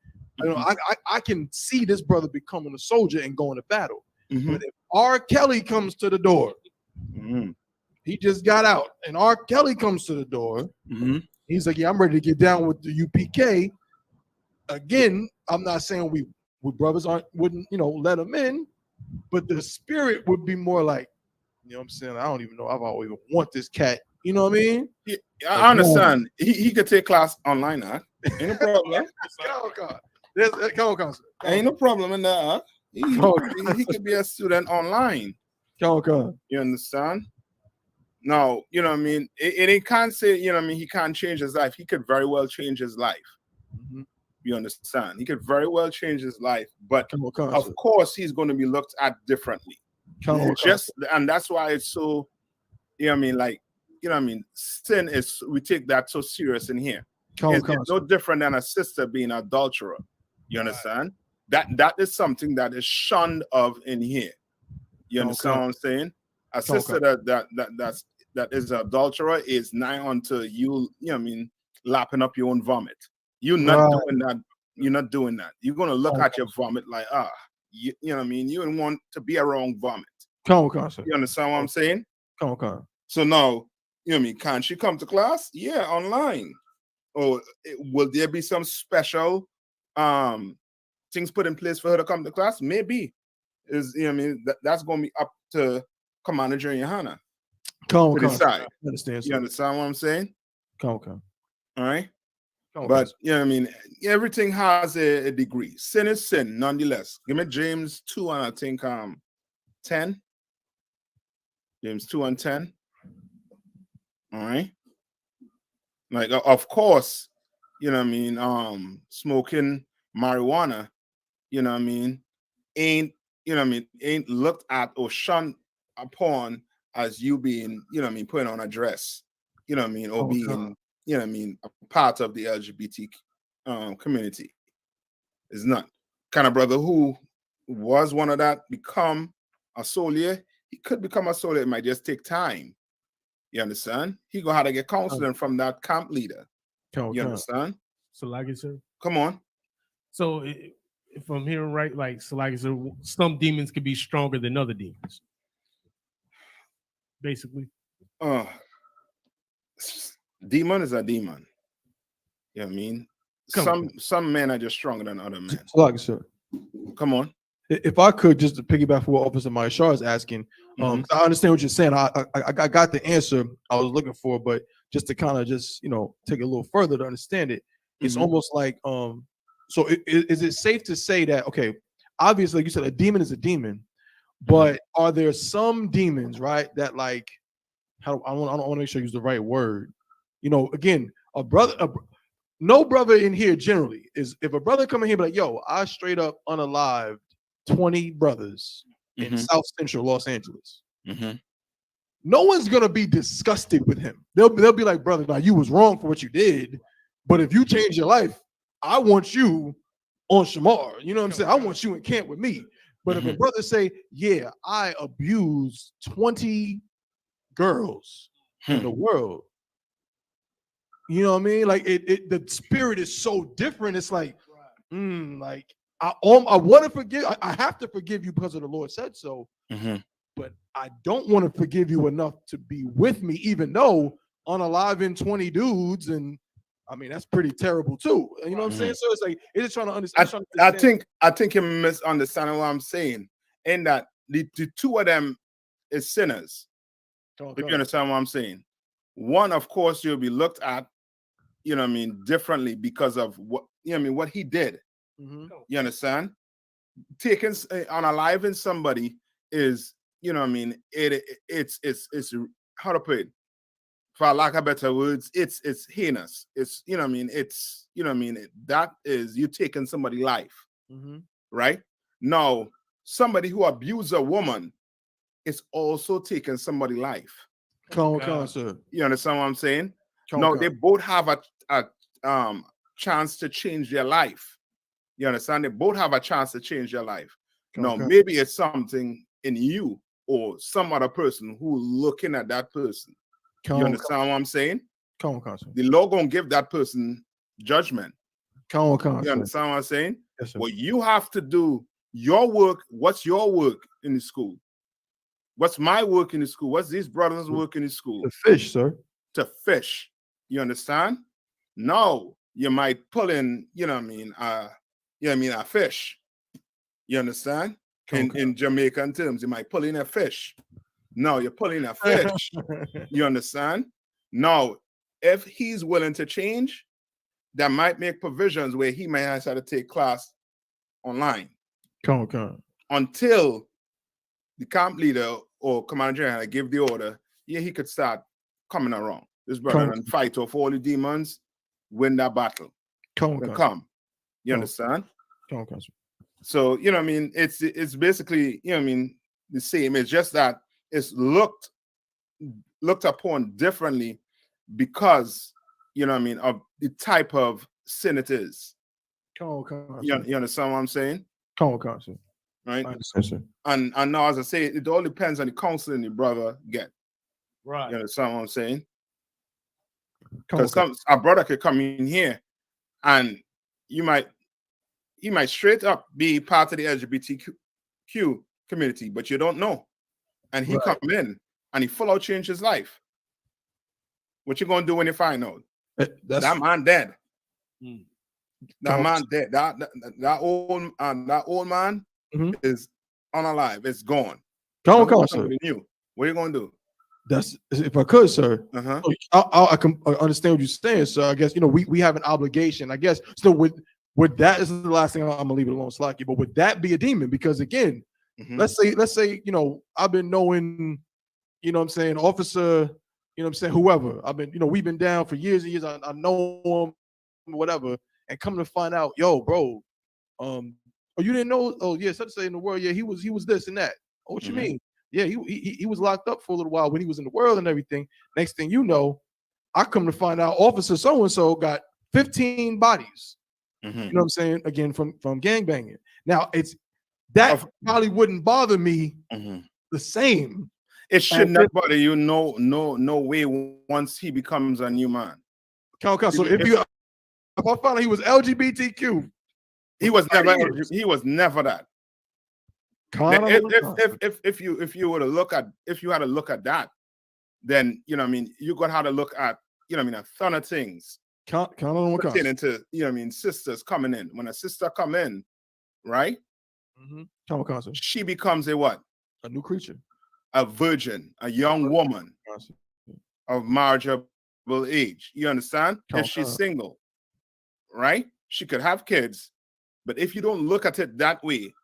I can see this brother becoming a soldier and going to battle. But if R. Kelly comes to the door, he just got out, and R. Kelly comes to the door. He's like, yeah, I'm ready to get down with the U.P.K. Again, I'm not saying we brothers wouldn't let him in, but the spirit would be more like, you know what I'm saying? I don't even know if I even want this cat. You know what I mean? Yeah, I understand. He could take class online, huh? Ain't no problem. Ain't no problem in that, huh? He could be a student online. You understand? No, you know what I mean? It can't say, he can't change his life. He could very well change his life. You understand? He could very well change his life, but of course he's going to be looked at differently. And that's why it's so, sin is, we take that so serious in here. It's no different than a sister being an adulterer. You understand? That is something that is shunned of in here. You understand what I'm saying? A sister that is an adulterer is nigh unto you, lapping up your own vomit. You're not doing that. You're not doing that. You're gonna look at your vomit like, you know what I mean? You don't want to be around vomit. You understand what I'm saying? So now, can she come to class? Yeah, online. Or will there be some special things put in place for her to come to class? Maybe. That's going to be up to Commander YAHANNA to decide. You understand what I'm saying? All right. But everything has a degree. Sin is sin, nonetheless. Give me James 2 and I think 10. James 2 and 10. All right. Like, of course, smoking marijuana, ain't looked at or shunned upon as you being, putting on a dress, or being, a part of the LGBT community. It's not. Kind of brother who was one of that become a soldier, he could become a soldier. It might just take time. You understand? He gonna have to get counseling from that camp leader. You understand? So like it, sir. Come on. So if I'm hearing right, like so like sir, some demons could be stronger than other demons. Basically. Demon is a demon. You know what I mean? Some men are just stronger than other men. Like sir. Come on. If I could just to piggyback for what Officer Mayashar is asking, I understand what you're saying. I got the answer I was looking for, but just to kind of take it a little further to understand it. it's almost like so is it safe to say that, okay, obviously, like you said, a demon is a demon, but are there some demons, right, that like, I don't want to make sure I use the right word. You know, again, no brother in here generally is, if a brother come in here be like, yo, I straight up unalived 20 brothers in South Central Los Angeles. No one's gonna be disgusted with him. They'll be like, brother, now you was wrong for what you did, but if you change your life, I want you on Shamar. You know what I'm saying? I want you in camp with me. But if a brother say, yeah, I abused 20 girls in the world, you know what I mean? Like the spirit is so different. It's like, like I want to forgive. I have to forgive you because of the Lord said so. But I don't want to forgive you enough to be with me, even though unaliving 20 dudes, and I mean that's pretty terrible too. You know what I'm saying? So it's like it's just trying to understand. I think you're misunderstanding what I'm saying. In that the two of them is sinners. If you understand what I'm saying. One, of course, you'll be looked at, you know what I mean, differently because of what, you know what I mean, what he did. You understand? Taking unaliving somebody is, you know what I mean, it's how to put it, for lack of better words, it's heinous. It's, you know what I mean, it's, you know what I mean, that is you taking somebody's life. Right? Now, somebody who abused a woman is also taking somebody's life. Sir. You understand what I'm saying? No, they both have a chance to change their life. You understand? They both have a chance to change their life. Now, maybe it's something in you or some other person who looking at that person. You understand what I'm saying? The Lord gonna give that person judgment. You understand what I'm saying? Yes, sir. Well, you have to do your work. What's your work in the school? What's my work in the school? What's these brothers' work in the school? To fish, sir. To fish. You understand? No, you might pull in, you know what I mean, a fish. You understand? In Jamaican terms, you might pull in a fish. No, you're pulling a fish. You understand? No, if he's willing to change, that might make provisions where he might have to take class online. Until the camp leader or commander general give the order, yeah, he could start coming around. This brother and fight off all the demons, win that battle. Come. You understand? So, you know what I mean? It's basically, you know what I mean, the same. It's just that it's looked upon differently because, you know what I mean, of the type of sin it is. You understand what I'm saying? Right? I understand, sir. And now, as I say, it all depends on the counseling the brother get. Right. You understand what I'm saying? Because a brother could come in here and he might straight up be part of the LGBTQ community, but you don't know. And he come in and he full out change his life. What you gonna do when you find out? That man dead. That man dead. That old man is unalive. It's gone. New. What are you gonna do? That's, if I could, sir. I can understand what you're saying, sir. I guess, you know, we have an obligation. I guess so. With that, this is the last thing I'm gonna leave it alone, Slacky. But would that be a demon? Because again, let's say, you know, I've been knowing, you know what I'm saying, officer, you know what I'm saying, whoever. I've been, you know, we've been down for years and years. I know him, whatever, and come to find out, yo, bro, oh, you didn't know? Oh, yeah, such say in the world, yeah, he was this and that. Oh, what you mean? Yeah, he was locked up for a little while when he was in the world and everything. Next thing you know, I come to find out officer so-and-so got 15 bodies. You know what I'm saying? Again, from gangbanging. Now, that probably wouldn't bother me the same. It should not bother you no way once he becomes a new man. So if I found out he was LGBTQ, he was never that. If you were to look at, if you had to look at that, then, you know what I mean, you're gonna have to look at, you know what I mean, a ton of things. Pertaining to, you know what I mean, sisters coming in. When a sister come in, right? She becomes a what? A new creature. A virgin, a young woman of marriageable age. You understand? If she's single, right? She could have kids, but if you don't look at it that way,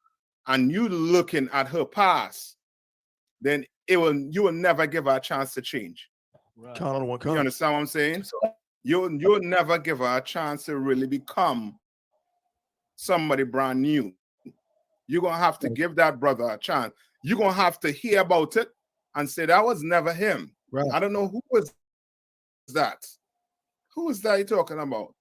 and you looking at her past, then you will never give her a chance to change. Right. Count on one You count. understand what I'm saying? You'll never give her a chance to really become somebody brand new. You're gonna have to give that brother a chance. You're gonna have to hear about it and say that was never him. Right. I don't know who was that. Who is that you're talking about?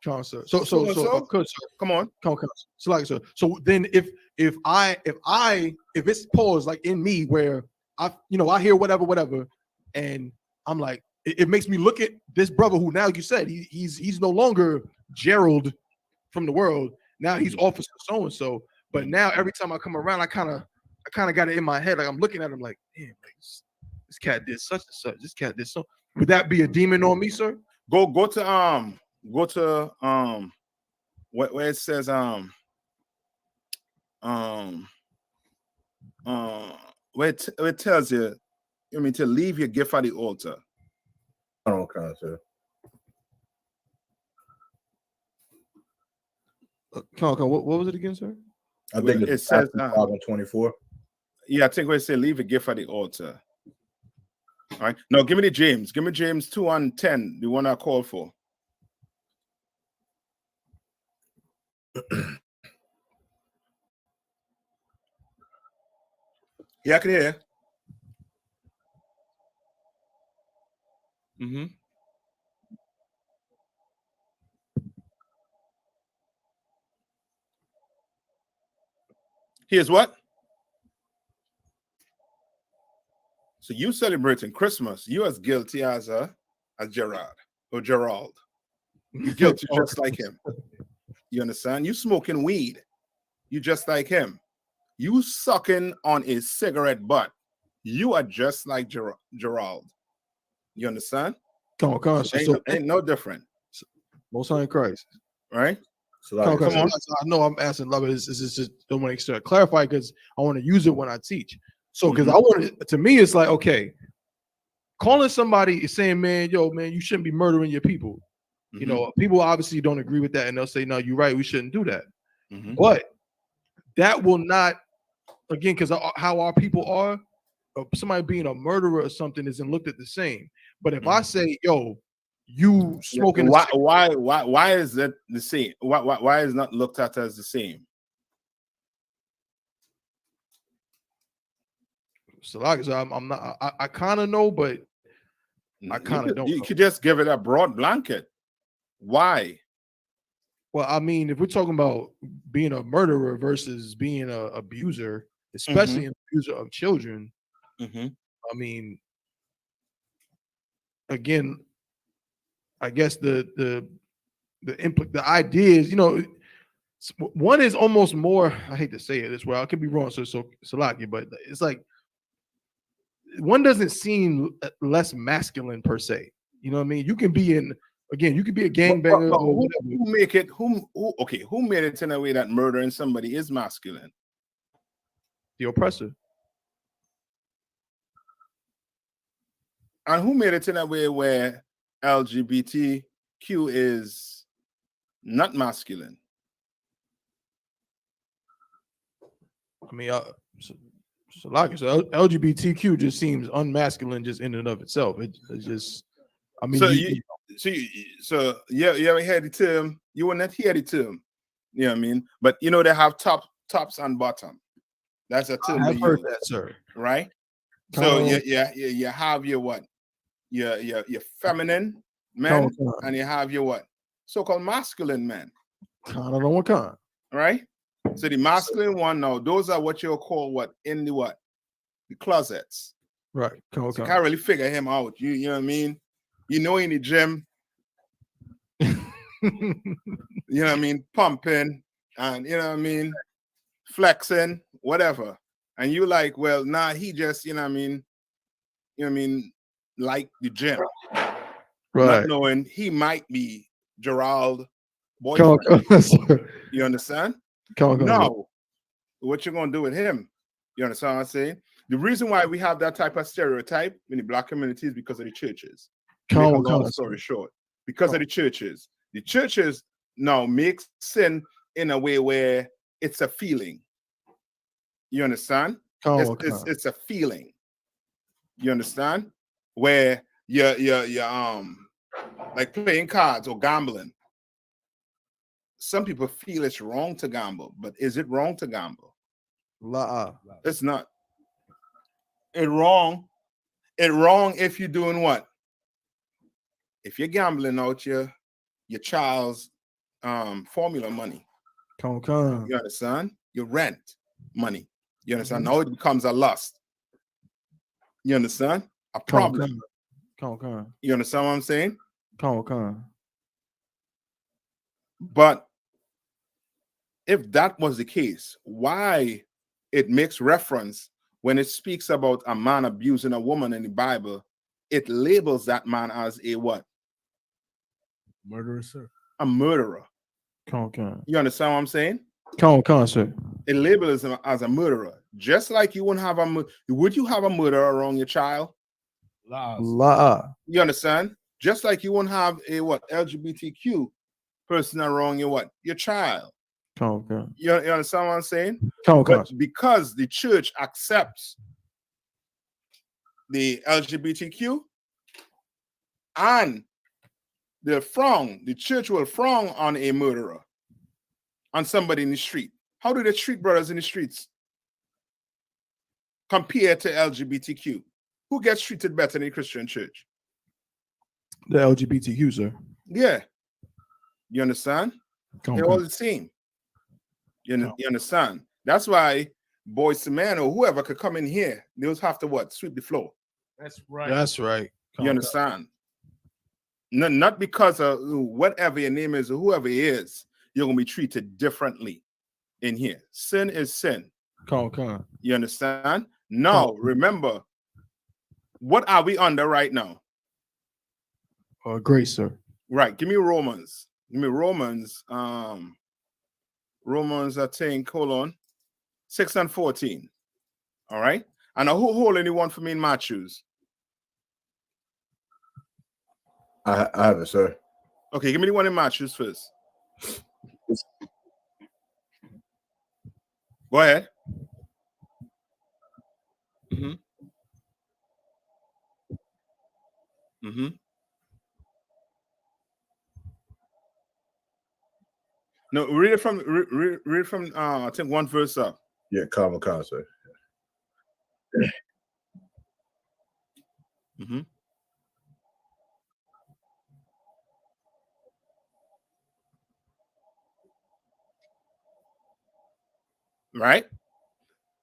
Come on, sir. So, Good, sir. come on. Come on. So like so then if it's paused like in me where I hear whatever and I'm like it makes me look at this brother who now you said he's no longer Gerald from the world. Now he's Officer so and so. But now every time I come around, I kind of got it in my head. Like I'm looking at him like, damn, like, this cat did such and such. This cat did so. Would that be a demon on me, sir? Go to where it says where it tells you, to leave your gift at the altar. Okay, sir. What was it again, sir? I think it says 24. Yeah, I think we say leave a gift at the altar. All right. No, give me the James. Give me James 2:10, the one I called for. Yeah, I can hear. Mm-hmm. Here's what? So you celebrating Christmas. You as guilty as Gerard or Gerald. You're guilty just like him. You understand? You smoking weed. You just like him. You sucking on a cigarette butt. You are just like Gerald. You understand? Come on. Ain't no different. Most High in Christ. Right? So I know I'm asking love. This is just don't want to clarify because I want to use it when I teach. So because I want to me, it's like, okay, calling somebody is saying, man, you shouldn't be murdering your people. You know, people obviously don't agree with that, and they'll say, no, you're right, we shouldn't do that. But that will not, again, because how our people are, somebody being a murderer or something isn't looked at the same. But if I say, yo, you smoking, why is that the same? Why is not looked at as the same? So like I'm not. I kind of know, but I kind of don't. You could just give it a broad blanket. Why? Well, I mean, if we're talking about being a murderer versus being an abuser, especially an abuser of children, I mean, again, I guess the idea is, one is almost more. I hate to say it this way. I could be wrong, so lucky, but it's like one doesn't seem less masculine per se. You know what I mean? You can be you could be a gangbanger. Who made it in a way that murdering somebody is masculine? The oppressor. And who made it in a way where LGBTQ is not masculine? I mean, so LGBTQ just seems unmasculine just in and of itself. It's just, I mean, so you ever heard the term? You will not hear the term. You know what I mean? But they have tops and bottom. That's a term. I've heard that, sir. Right? So you have your what? Your feminine men, and you have your what? So-called masculine men. Kind of know what kind. Right? So the masculine one now, those are what you'll call what? In the what? The closets. Right. So you can't really figure him out. You know what I mean? In the gym. You know what I mean? Pumping and flexing, whatever. And you like, well, nah, he just, like the gym. Right. Not knowing he might be Gerald boyfriend. You understand? Now, what you're gonna do with him? You understand what I'm saying? The reason why we have that type of stereotype in the black community is because of the churches. Long story short, because of the churches. The churches Now make sin in a way where it's a feeling. You understand? It's a feeling. You understand? Where you're like playing cards or gambling. Some people feel it's wrong to gamble, but is it wrong to gamble? It's not. It wrong. It wrong if you're doing what? If you're gambling out your child's formula money. You understand? Your rent money. You understand? Now it becomes a lust. You understand? A problem. You understand what I'm saying? But if that was the case, why it makes reference when it speaks about a man abusing a woman in the Bible, it labels that man as a what? Murderer, sir. A murderer. You understand what I'm saying? Sir. It labels him as a murderer. Just like you wouldn't have would you have a murderer around your child? You understand? Just like you won't have a what LGBTQ person around your what? Your child. You understand what I'm saying? But because the church accepts the LGBTQ and the church will frown on a murderer, on somebody in the street. How do they treat brothers in the streets compared to LGBTQ? Who gets treated better in the Christian church? The LGBTQ, sir. Yeah. You understand? They're all the same. You understand? That's why Boys to Men or whoever could come in here, they'll have to what? Sweep the floor. That's right. That's right. You understand? Not because of whatever your name is or whoever it is, you're going to be treated differently in here. Sin is sin. You understand? Now, remember, what are we under right now? Grace, sir. Right. Give me Romans. Give me Romans. Romans, I think, hold on. 6 and 14. All right. And who hold anyone for me in Matthews? I have it, sir. Okay, give me the one in Matthews first. Go ahead. No, read it from I think one verse up. Yeah, calm, sir. Right?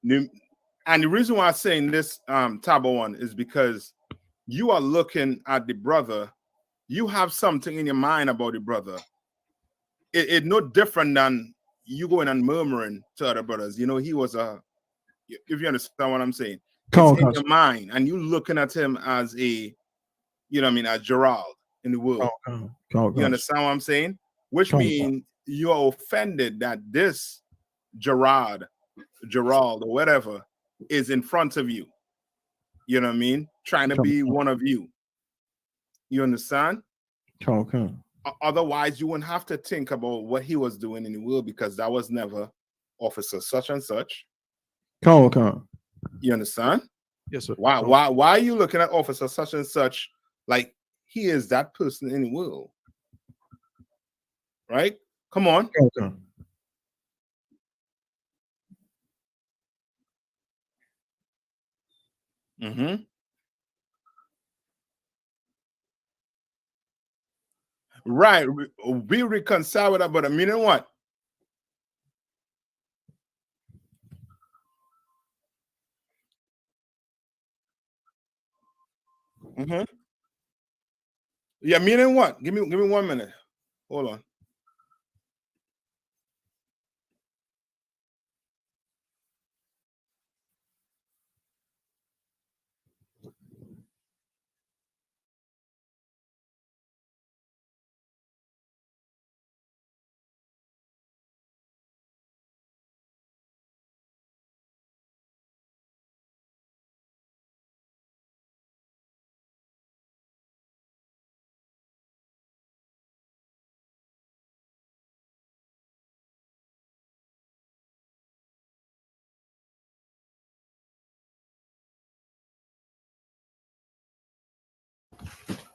And the reason why I'm saying this Tabo one is because you are looking at the brother, you have something in your mind about the brother. It's no different than you going and murmuring to other brothers. You know, he was if you understand what I'm saying, it's in your mind, and you looking at him as a, you know what I mean, as Gerald in the world. You understand what I'm saying? Which means you are offended that this Gerald or whatever is in front of you. You know what I mean? Trying to be one of you. You understand? Otherwise, you wouldn't have to think about what he was doing in the world, because that was never officer such and such. You understand? Yes, sir. Why are you looking at officer such and such like he is that person in the world? Right? Come on. Right. We reconcile with that, but I mean what? Yeah, meaning what? Give me 1 minute. Hold on.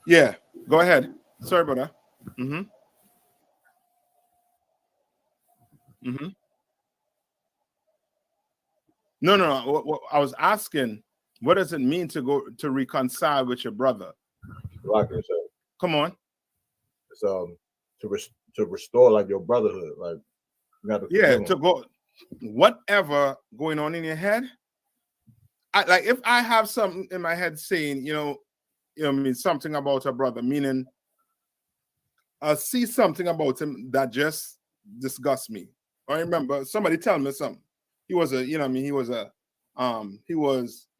Yeah, go ahead. Sorry about that. Mm-hmm. Mm-hmm. No. I was asking, what does it mean to go to reconcile with your brother? Like I said, Come on. it's to restore like your brotherhood. Like you got to Yeah, forgive to him. go whatever going on in your head. Like if I have something in my head saying, I mean something about a brother, meaning I see something about him that just disgusts me. I remember somebody telling me something. He was a, he was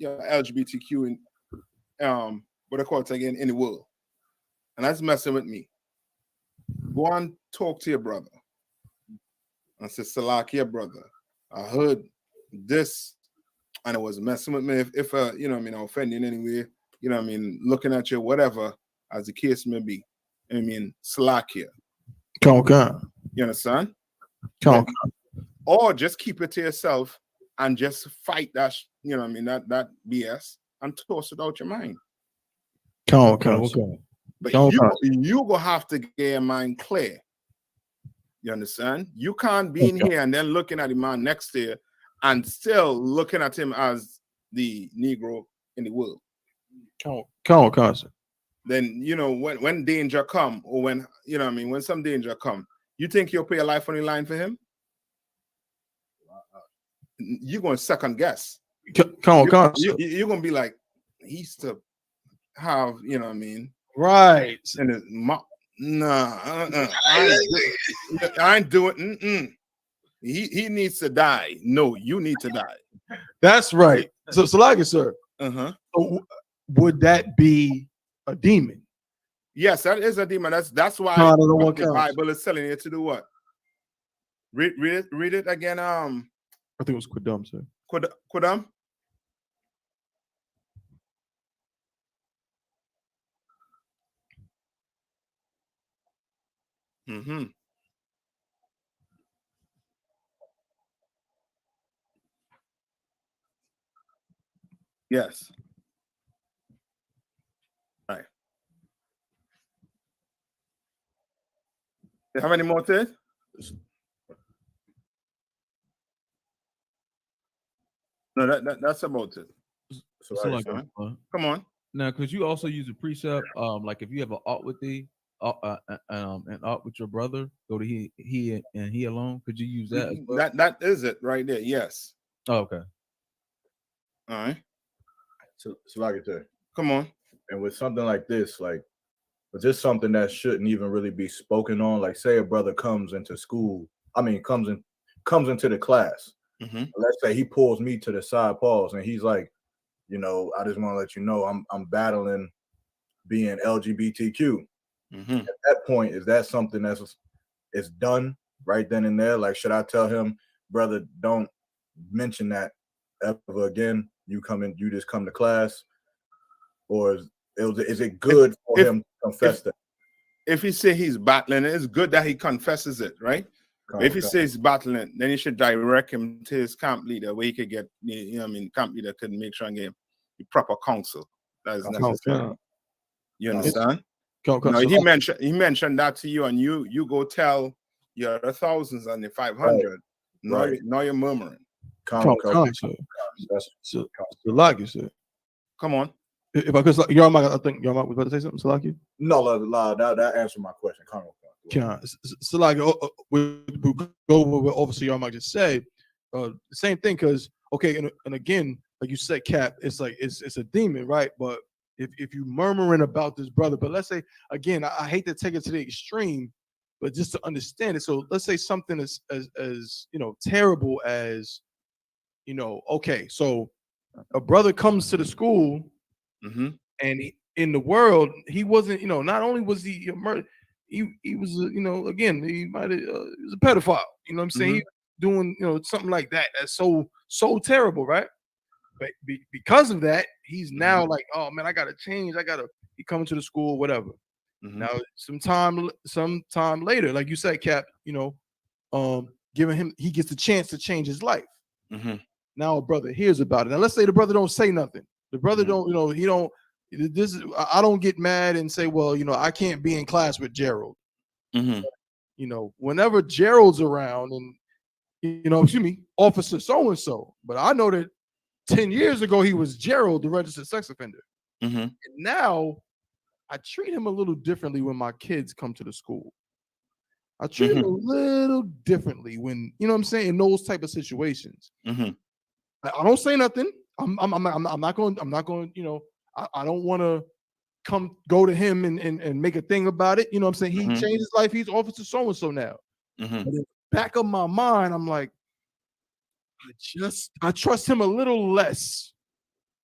LGBTQ in what I call it again in the world. And that's messing with me. Go and talk to your brother. I said, Salakia, brother. I heard this and it was messing with me. If offending anyway, looking at you, whatever, as the case may be. Salakia. Come. You understand? Come. Or just keep it to yourself and just fight that, that BS and toss it out your mind. Come. But you go have to get your mind clear. You understand? You can't be in here and then looking at the man next to you and still looking at him as the Negro in the world. Come. Then when danger come, or when when some danger come, you think you'll put your life on the line for him? You're going to second guess. Come. You're going to be like, he used to have, Right. And his mom. Nah, I ain't doing. He needs to die. No, you need to die. That's right. So Salakia, sir. So would that be a demon? Yes, that is a demon. That's why the Bible is telling you to do what? Read it again. I think it was Quidam, sir. Quidam. Mm-hmm. Yes. Right. You have any more to it? No, that's about it. So like, come on. Now, could you also use a precept? Like if you have an art with an art with your brother, go to he and he alone. Could you use that as well? That is it right there. Yes. Oh, okay. All right. So like I said, come on. And with something like this, like, but just something that shouldn't even really be spoken on. Like, say a brother comes into school. Comes into the class. Mm-hmm. Let's say he pulls me to the side, pause, and he's like, I just want to let you know I'm battling being LGBTQ. Mm-hmm. At that point, is that something that's done right then and there? Like, should I tell him, brother, don't mention that ever again? You just come to class, or is it good for him to confess that? If he say he's battling, it's good that he confesses it, right? If he says battling, then you should direct him to his camp leader, where he could get, camp leader could make sure and get him the proper counsel that is necessary. You understand? He mentioned that to you, and you go tell your other thousands and the 500. Right. Now you're murmuring. So like you said. Come on. If I could, I think Yarmak was about to say something, Salaki? No, that answered my question. So like we go with Officer Yarmak just said, same thing, because and again, like you said, Cap, it's like it's a demon, right? But if you murmuring about this brother, but let's say again, I hate to take it to the extreme, but just to understand it. So let's say something as terrible as so a brother comes to the school. Mm-hmm. And in the world, he wasn't, not only was he a murder, he was, again, he might have, he was a pedophile. You know what I'm saying? Mm-hmm. He doing, something like that. That's so terrible, right? But because of that, he's now like, oh man, I gotta change. He coming to the school, whatever. Mm-hmm. Now, sometime later, like you said, Cap, giving him, he gets the chance to change his life. Mm-hmm. Now a brother hears about it. Now let's say the brother don't say nothing. The brother don't, he don't, this is, I don't get mad and say, well, I can't be in class with Gerald. Whenever Gerald's around and excuse me, Officer so and so, but I know that 10 years ago he was Gerald, the registered sex offender. And now I treat him a little differently when my kids come to the school. I treat him a little differently when, what I'm saying, in those type of situations. I don't say nothing. I'm not going, I don't want to go to him and make a thing about it. You know what I'm saying? He changed his life. He's Officer so-and-so now. But in the back of my mind, I'm like, I trust him a little less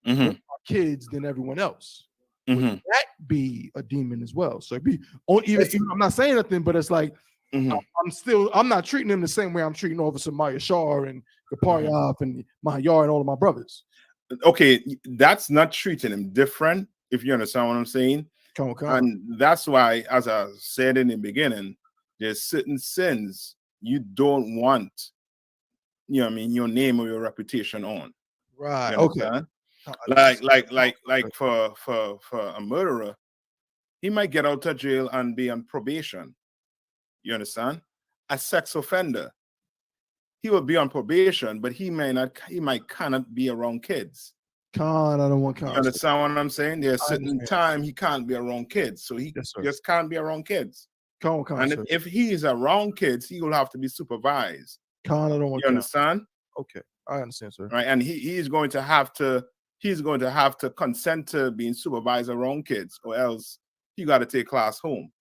with my kids than everyone else. Would that be a demon as well? So I'm not saying nothing, but it's like I'm not treating him the same way I'm treating Officer Maya Shah and Kaparyov and Mahayar and all of my brothers. Okay, that's not treating him different, if you understand what I'm saying. And that's why, as I said in the beginning, there's certain sins you don't want, your name or your reputation on. Right. Okay. Like for a murderer, he might get out of jail and be on probation. You understand? A sex offender, he will be on probation, but he might cannot be around kids. I don't want You understand what I'm saying? There's a certain time he can't be around kids, so he just can't be around kids. And if he is around kids, he will have to be supervised. I don't want you understand? Okay, I understand, sir. Right, and he's going to have to consent to being supervised around kids, or else he got to take class home.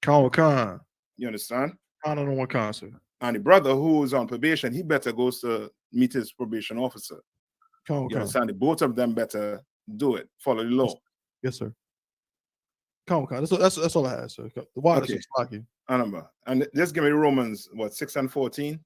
You understand? I don't want sir. And the brother who is on probation, he better goes to meet his probation officer. You understand? The both of them better do it. Follow the law. Yes, sir. That's all I have, sir. Okay. And just give me Romans 6 and 14.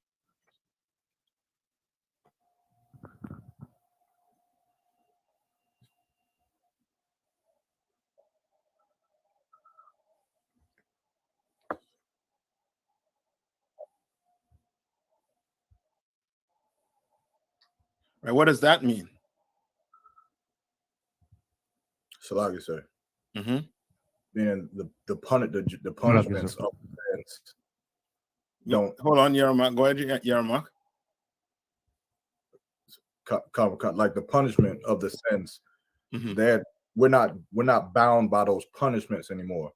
Right, what does that mean? Salagi, sir. Being the punishments of sins. Don't hold on, Yermak. Go ahead, Yermak. Like the punishment of the sins, that we're not bound by those punishments anymore.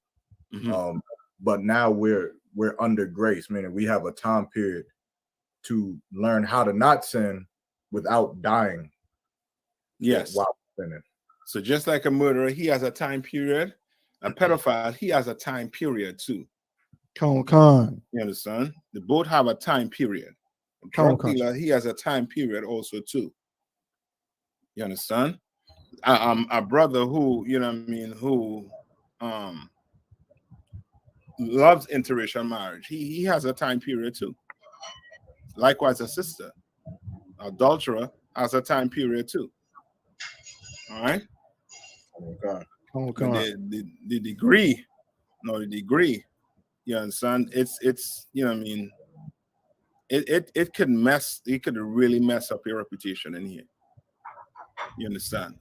But now we're under grace, meaning we have a time period to learn how to not sin without dying. Yes. While sinning. So just like a murderer, he has a time period. A pedophile, he has a time period too. You understand? They both have a time period. A drug dealer, he has a time period also too. You understand? A brother who, who loves interracial marriage, he has a time period too. Likewise, a sister, adulterer, has a time period too. All right. The degree, you understand? It's it could really mess up your reputation in here. You understand?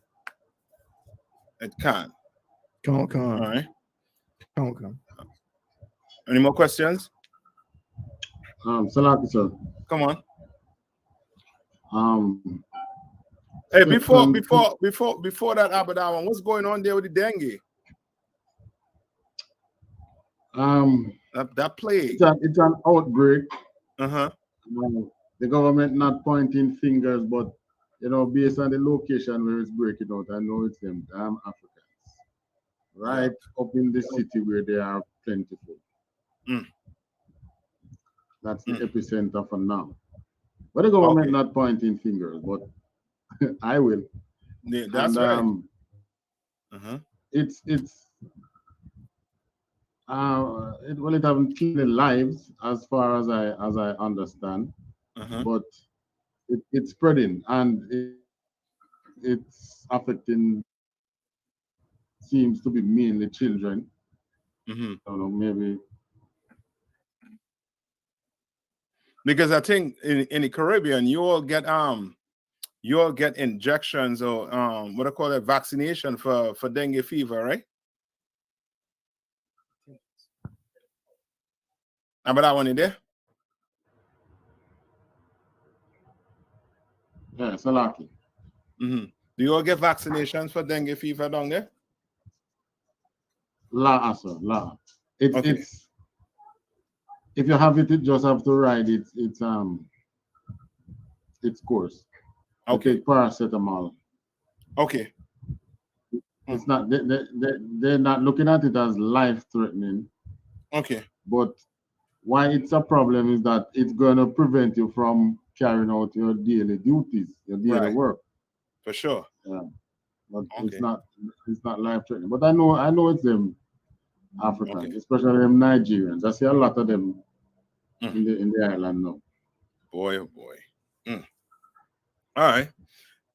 It can. All right. Any more questions? Salaki, sir. Come on. Hey, before that, Abadawan, what's going on there with the dengue? That plague. It's an outbreak. The government not pointing fingers, but based on the location where it's breaking out, I know it's them damn Africans, right up in the city where they are plentiful. That's the epicenter for now. But the government not pointing fingers, but I will. Yeah, that's right. It haven't killed lives as far as I understand, but it's spreading and it's affecting. Seems to be mainly children. I don't know, maybe because I think in the Caribbean you all get you'll get injections or what I call it, vaccination for dengue fever, right? About that one in there? Yeah, Salaki. Do you all get vaccinations for dengue fever down there? La, sir, la. It's Okay. it's if you have it, you just have to ride its course. You Okay. take paracetamol. Okay. It's not they're not looking at it as life threatening. Okay. But why it's a problem is that it's going to prevent you from carrying out your daily duties, your daily Right. work. For sure. Yeah. But Okay. it's not life threatening. But I know it's them Africans, Okay. especially them Nigerians. I see a lot of them in the island now. Boy, oh boy. All right.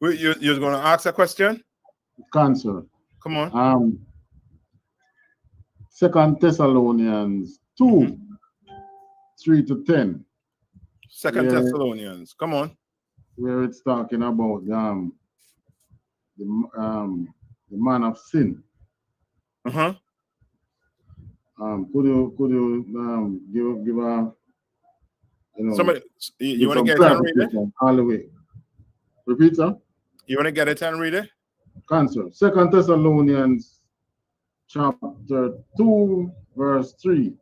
You're going to ask a question? Cancer. Come on. 2 Thessalonians 2, 3 to 10. 2 Thessalonians. Come on. Where it's talking about the man of sin. Uh-huh. Could you give a Somebody, you want to get it and read it? All the way. Repeat, sir. You want to get it and read it? Cancer. 2 Thessalonians chapter 2, verse 3.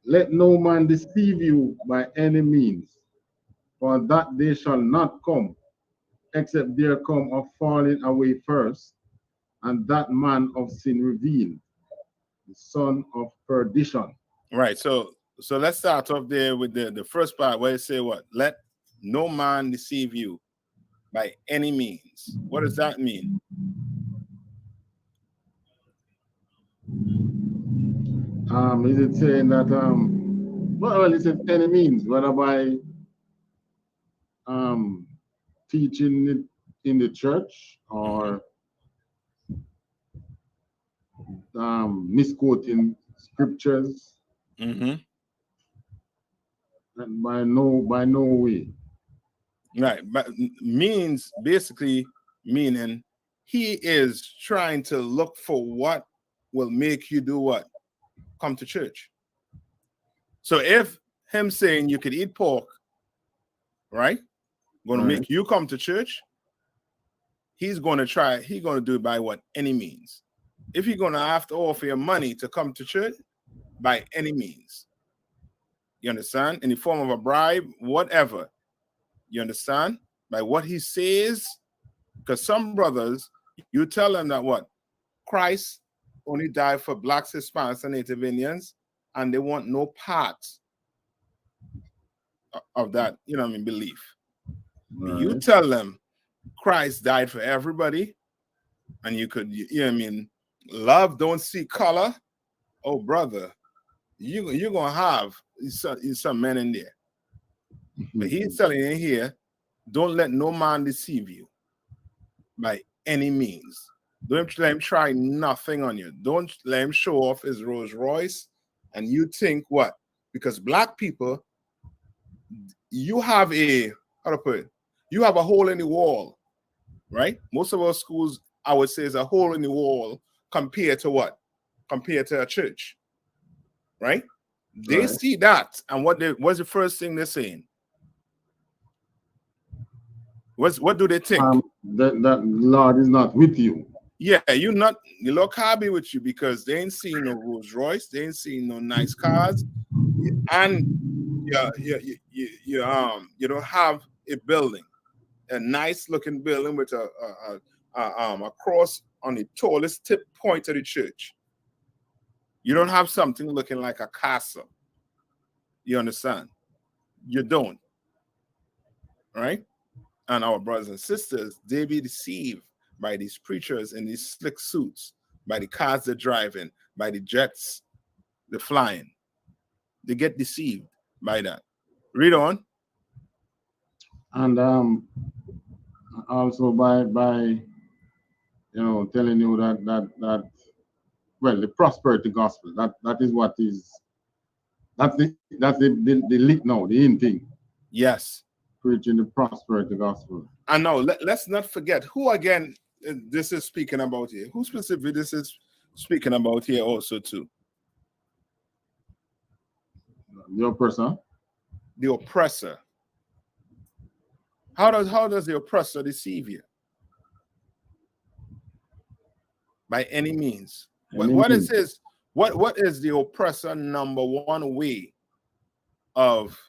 Let no man deceive you by any means, for that they shall not come, except there come a falling away first, and that man of sin revealed, the son of perdition. Right. So let's start off there with the first part where it say what? Let no man deceive you by any means. What does that mean? Is it saying that well, it's any means, whether by teaching it in the church or misquoting scriptures, and by no way. Right, but means basically meaning he is trying to look for what will make you do what? Come to church. So if him saying you could eat pork, right, going to make you come to church, he's going to do it by what? Any means. If you're going to have to offer your money to come to church, by any means. You understand? In the form of a bribe, whatever. You understand? By what he says, because some brothers, you tell them that what? Christ only died for blacks, Hispanics, and Native Indians, and they want no part of that, you know what I mean, belief. You tell them Christ died for everybody, and you could, you know what I mean, love don't see color. Oh, brother, you're going to have some men in there. But he's telling you here, don't let no man deceive you by any means. Don't let him try nothing on you. Don't let him show off his Rolls Royce. And you think what? Because black people, you have a, how to put it? You have a hole in the wall, right? Most of our schools, I would say, is a hole in the wall compared to what? Compared to a church, right? They see that. And what's the first thing they're saying? What do they think? That Lord is not with you. Yeah, the Lord can't be with you because they ain't seen no Rolls Royce, they ain't seen no nice cars, and you don't have a building, a nice looking building with a cross on the tallest tip point of the church. You don't have something looking like a castle. You understand? You don't, right? And our brothers and sisters, they be deceived by these preachers in these slick suits, by the cars they're driving, by the jets they're flying. They get deceived by that. Read on. And also by telling you that well, the prosperity gospel, that is what is that's the leak now, the in thing. Yes. Preaching the prosperity gospel. I know. Let's not forget who again this is speaking about here. Who specifically this is speaking about here also too? The oppressor. The oppressor. How does the oppressor deceive you? By any means. What is the oppressor number one way of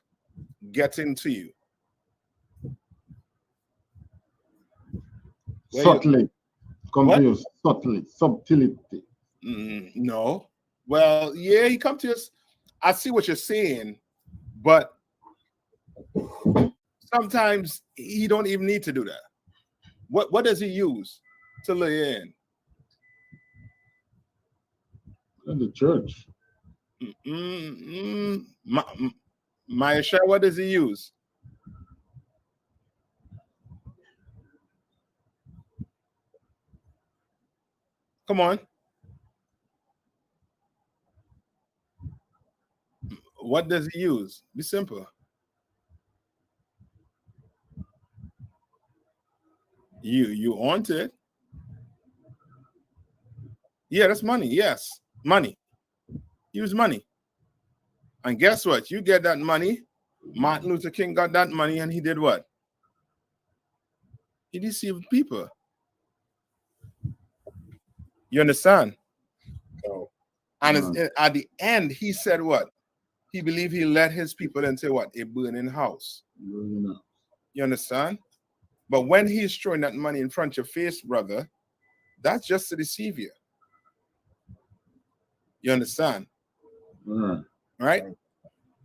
getting to you? Subtly. Confused. Subtlety. No. Well, yeah, he come to us. I see what you're saying, but sometimes he don't even need to do that. What does he use to lay in? In the church. Maisha, what does he use? Come on. What does he use? Be simple. You want it? Yeah, that's money. Yes, money. Use money. And guess what? You get that money. Martin Luther King got that money, and he did what? He deceived people. You understand? And at the end, he said what? He believed he led his people into what? A burning house. You understand? But when he's throwing that money in front of your face, brother, that's just to deceive you. You understand? Right?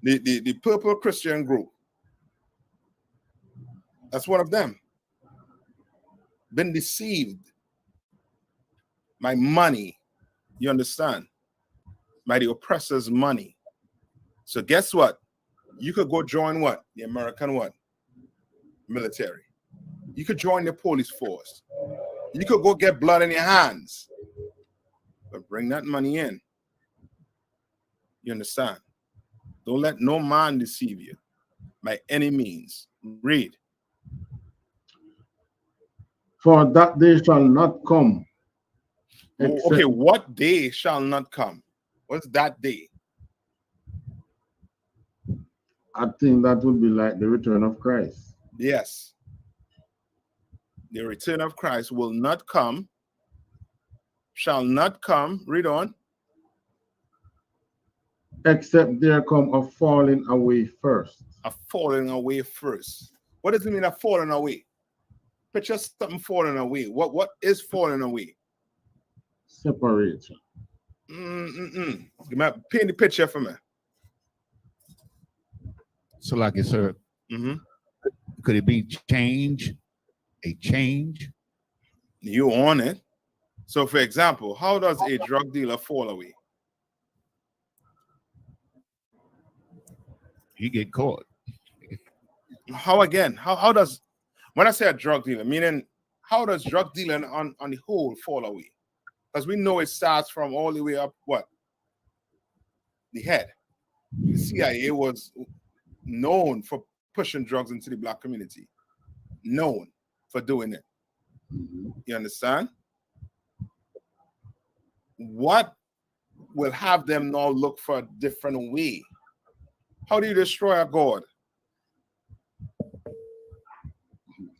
The purple Christian group. That's one of them. Been deceived by money. You understand? By the oppressor's money. So guess what? You could go join what? The American what? Military. You could join the police force. You could go get blood in your hands. But bring that money in. You understand? Don't let no man deceive you by any means. Read. For that day shall not come. Okay, what day shall not come? What's that day? I think that would be like the return of Christ. Yes. The return of Christ will not come, shall not come. Read on. Except there come a falling away first. A falling away first. What does it mean, a falling away? Picture something falling away. What is falling away? Separation. Paint the picture for me. So, like you said, could it be change? A change? You on it. So, for example, how does a drug dealer fall away? He get caught. How again? How does, when I say a drug dealer, meaning how does drug dealing on the whole fall away? Because we know it starts from all the way up what? The head. The CIA was known for pushing drugs into the black community. Known for doing it. You understand? What will have them now look for a different way? How do you destroy a god?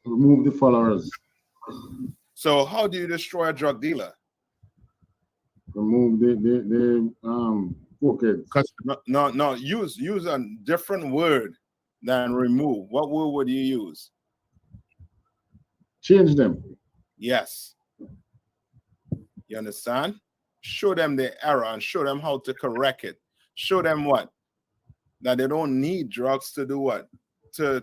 Remove the followers. So how do you destroy a drug dealer? Remove the pockets. No. Use a different word than remove. What word would you use? Change them. Yes. You understand? Show them the error and show them how to correct it. Show them what? That they don't need drugs to do what? To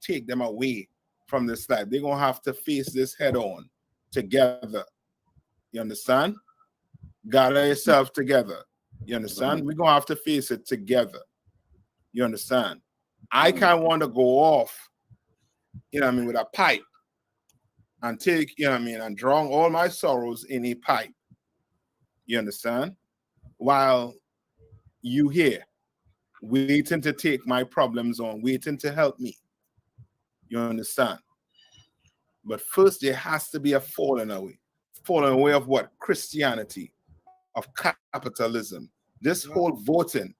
take them away from this life. They're gonna have to face this head on together. You understand? Gather yourself together. You understand? We're gonna have to face it together. You understand? I can't want to go off, you know what I mean, with a pipe and take, you know what I mean, and drown all my sorrows in a pipe. You understand? While you here, waiting to take my problems on, waiting to help me. You understand? But first, there has to be a falling away. Falling away of what? Christianity, of capitalism. This whole voting,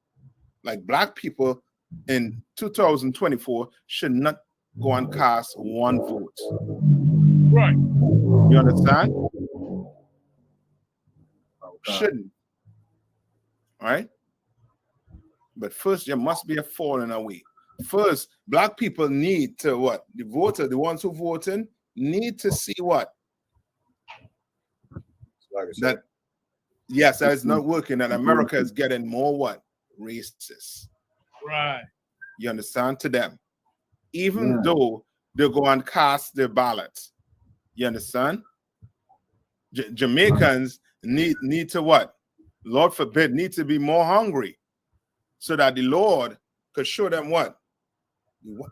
like black people in 2024 should not go and cast one vote. Right. You understand? Shouldn't. All right? But first, there must be a falling away. First, black people need to what? The voter, the ones who voting, need to see what? Like I said, That, yes, that is not working, that America is getting more what? Racist. Right. You understand? To them. Even though they go and cast their ballots. You understand? Jamaicans need to what? Lord forbid, need to be more hungry so that the Lord could show them what?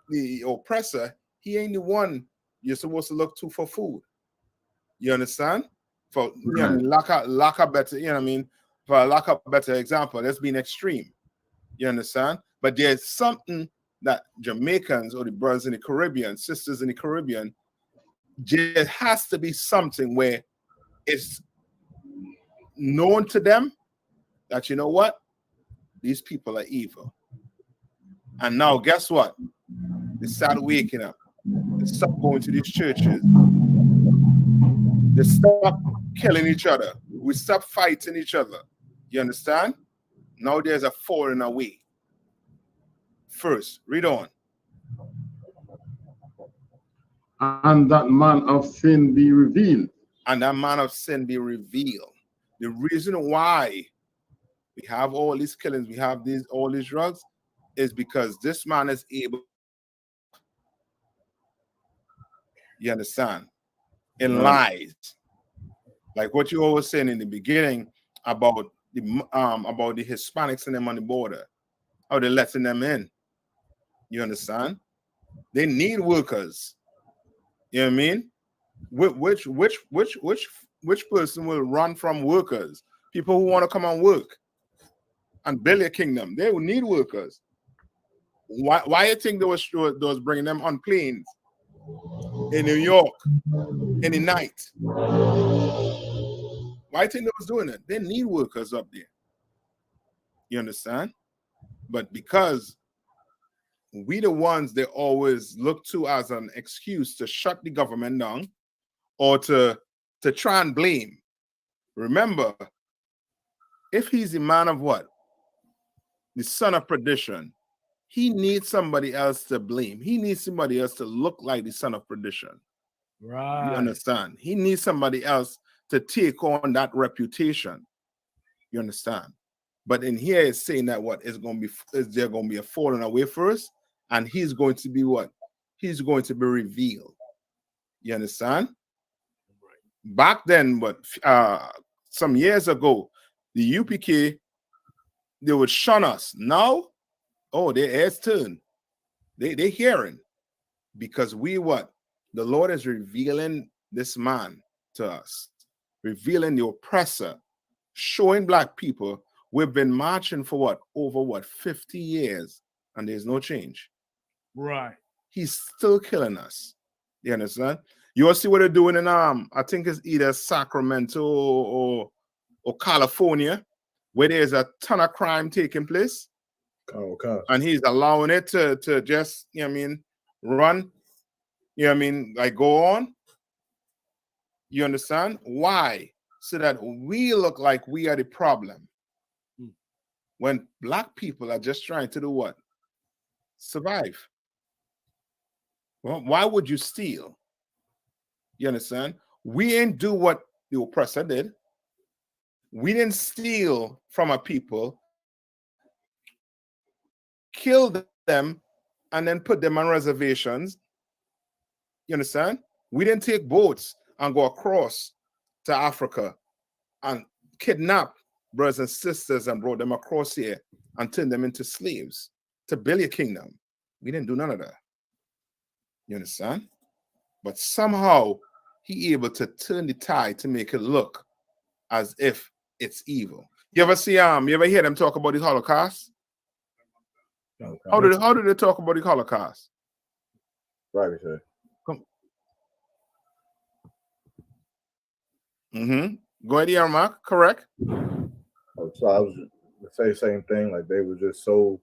The oppressor, he ain't the one you're supposed to look to for food. You understand? For you know, lack of better, you know what I mean? For a lack of better example, that's been extreme. You understand? But there's something that Jamaicans or the brothers in the Caribbean, sisters in the Caribbean, there has to be something where it's known to them that, you know what? These people are evil. And now, guess what? They start waking up. They stop going to these churches. They stop killing each other. We stop fighting each other. You understand? Now there's a falling away. First, read on. And that man of sin be revealed. And that man of sin be revealed. The reason why we have all these killings, we have all these drugs, is because this man is able. You understand? In lies, like what you always saying in the beginning about the Hispanics and them on the border, how they're letting them in. You understand? They need workers. You know what I mean? Which person will run from workers? People who want to come and work and build a kingdom. They will need workers. Why you think those bringing them on planes in New York in the night? Why you think they was doing it? They need workers up there. You understand? But because we the ones they always look to as an excuse to shut the government down or to try and blame. Remember, if he's the man of what? The son of perdition, he needs somebody else to blame. He needs somebody else to look like the son of perdition. Right. You understand? He needs somebody else to take on that reputation. You understand? But in here it's saying that what is going to be, is there going to be a falling away first, and he's going to be what? He's going to be revealed. You understand? Right. Back then, but some years ago, the U.P.K, they would shun us. Now, oh, their heads turn. They're hearing. Because we what? The Lord is revealing this man to us. Revealing the oppressor. Showing black people we've been marching for what? Over what? 50 years. And there's no change. Right. He's still killing us. You understand? You all see what they're doing in I think it's either Sacramento or California, where there's a ton of crime taking place. Okay. And he's allowing it to just, you know what I mean, run, you know what I mean, like go on. You understand? Why? So that we look like we are the problem. When black people are just trying to do what? Survive. Well, why would you steal? You understand? We ain't do what the oppressor did. We didn't steal from our people, kill them, and then put them on reservations. You understand? We didn't take boats and go across to Africa and kidnap brothers and sisters and brought them across here and turn them into slaves to build a kingdom. We didn't do none of that. You understand? But somehow he able to turn the tide to make it look as if it's evil. You ever see you ever hear them talk about the Holocaust? Okay. How do they talk about the Holocaust? Right, sir. Go ahead, Yarmak. Correct. So I was to say the same thing. Like they were just so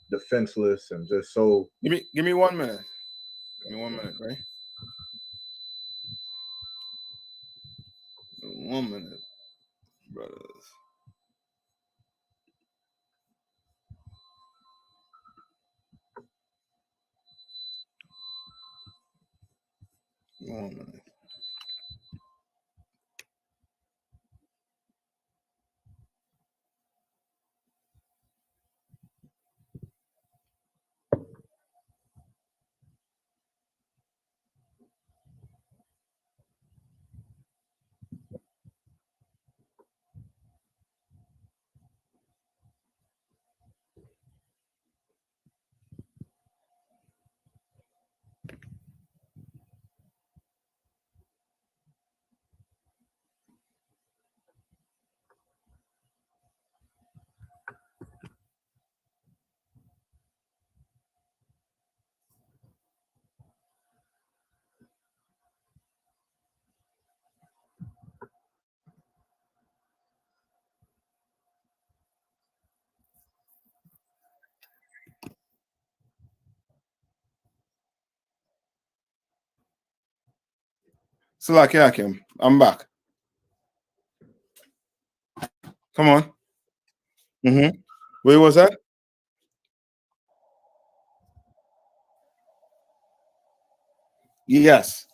defenseless and just so. Give me 1 minute. Give me 1 minute, right? 1 minute, brothers. One minute. Salaki Hakim, I'm back. Come on. Where was that? Yes.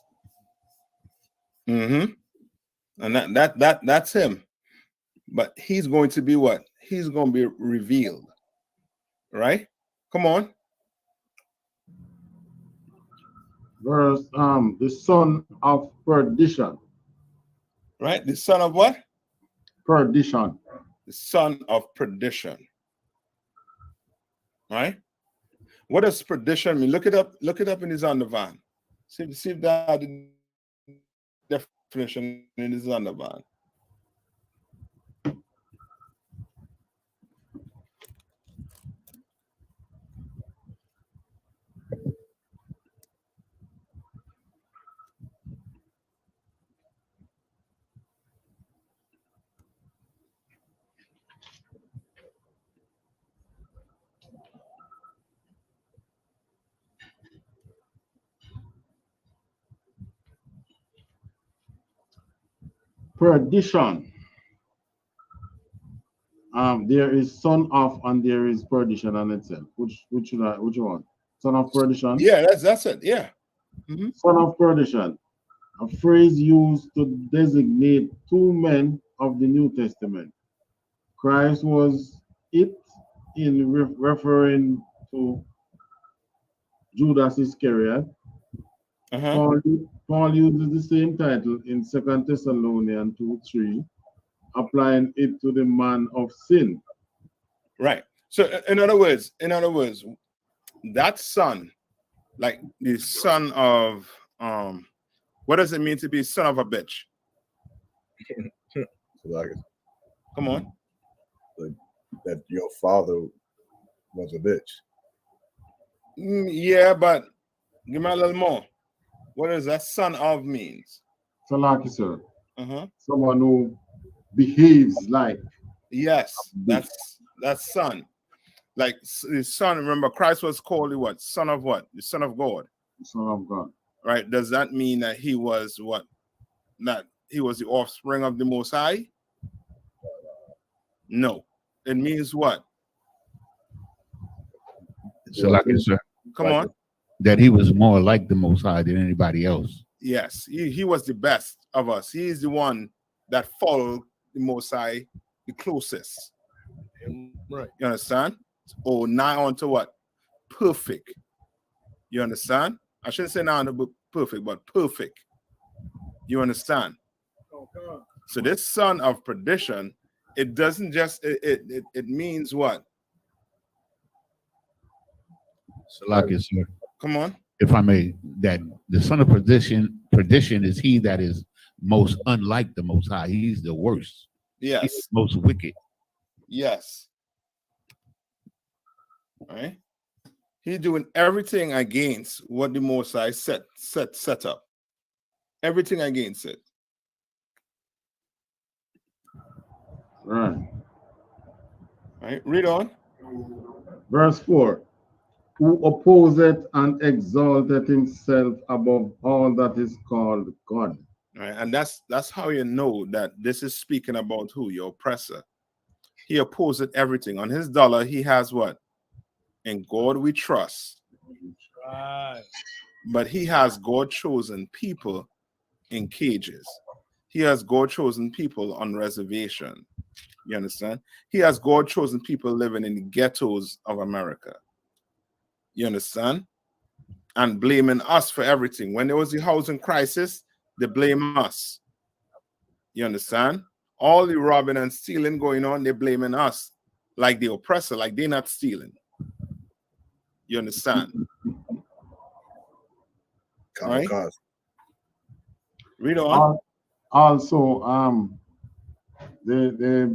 And that's him. But he's going to be what? He's going to be revealed. Right? Come on. Verse the son of perdition. Right? The son of what? Perdition. The son of perdition. Right? What does perdition mean? Look it up in his undervan. See if that definition in his undervan. Perdition. There is son of and there is perdition on itself. Which one? Son of perdition? Yeah, that's it. Yeah. Son of perdition. A phrase used to designate two men of the New Testament. Christ was it in referring to Judas Iscariot. Paul uses the same title in 2 Thessalonians 2:3, applying it to the man of sin. Right. So in other words, that son, like the son of what does it mean to be son of a bitch? Come on. That your father was a bitch. Yeah, but give me a little more. What does that son of means? Salaki, sir. Someone who behaves like. Yes, that's son. Like the son, remember Christ was called the what? Son of what? The son of God. The son of God. Right. Does that mean that he was what? That he was the offspring of the Most High? No. It means what? Sir. Come on. That he was more like the Most High than anybody else. Yes, he was the best of us. He is the one that followed the Most High the closest. Right. You understand? Or nigh on to what? Perfect. You understand? I shouldn't say nigh on to perfect, but perfect. You understand? So this son of perdition, it doesn't just it means what? Salaki, sir. Come on. If I may, that the son of perdition is he that is most unlike the Most High. He's the worst. Yes. He's the most wicked. Yes. All right. He's doing everything against what the Most High set up. Everything against it. Right. Right. Read on. Verse 4. Who opposeth and exalteth himself above all that is called God. Right. And that's how you know that this is speaking about who? Your oppressor. He opposes everything. On his dollar, he has what? In God we trust. Right. But he has God-chosen people in cages. He has God-chosen people on reservation. You understand? He has God-chosen people living in the ghettos of America. You understand? And blaming us for everything. When there was the housing crisis, they blame us. You understand? All the robbing and stealing going on, they're blaming us like the oppressor, like they're not stealing. You understand? Right? Read on. Also, they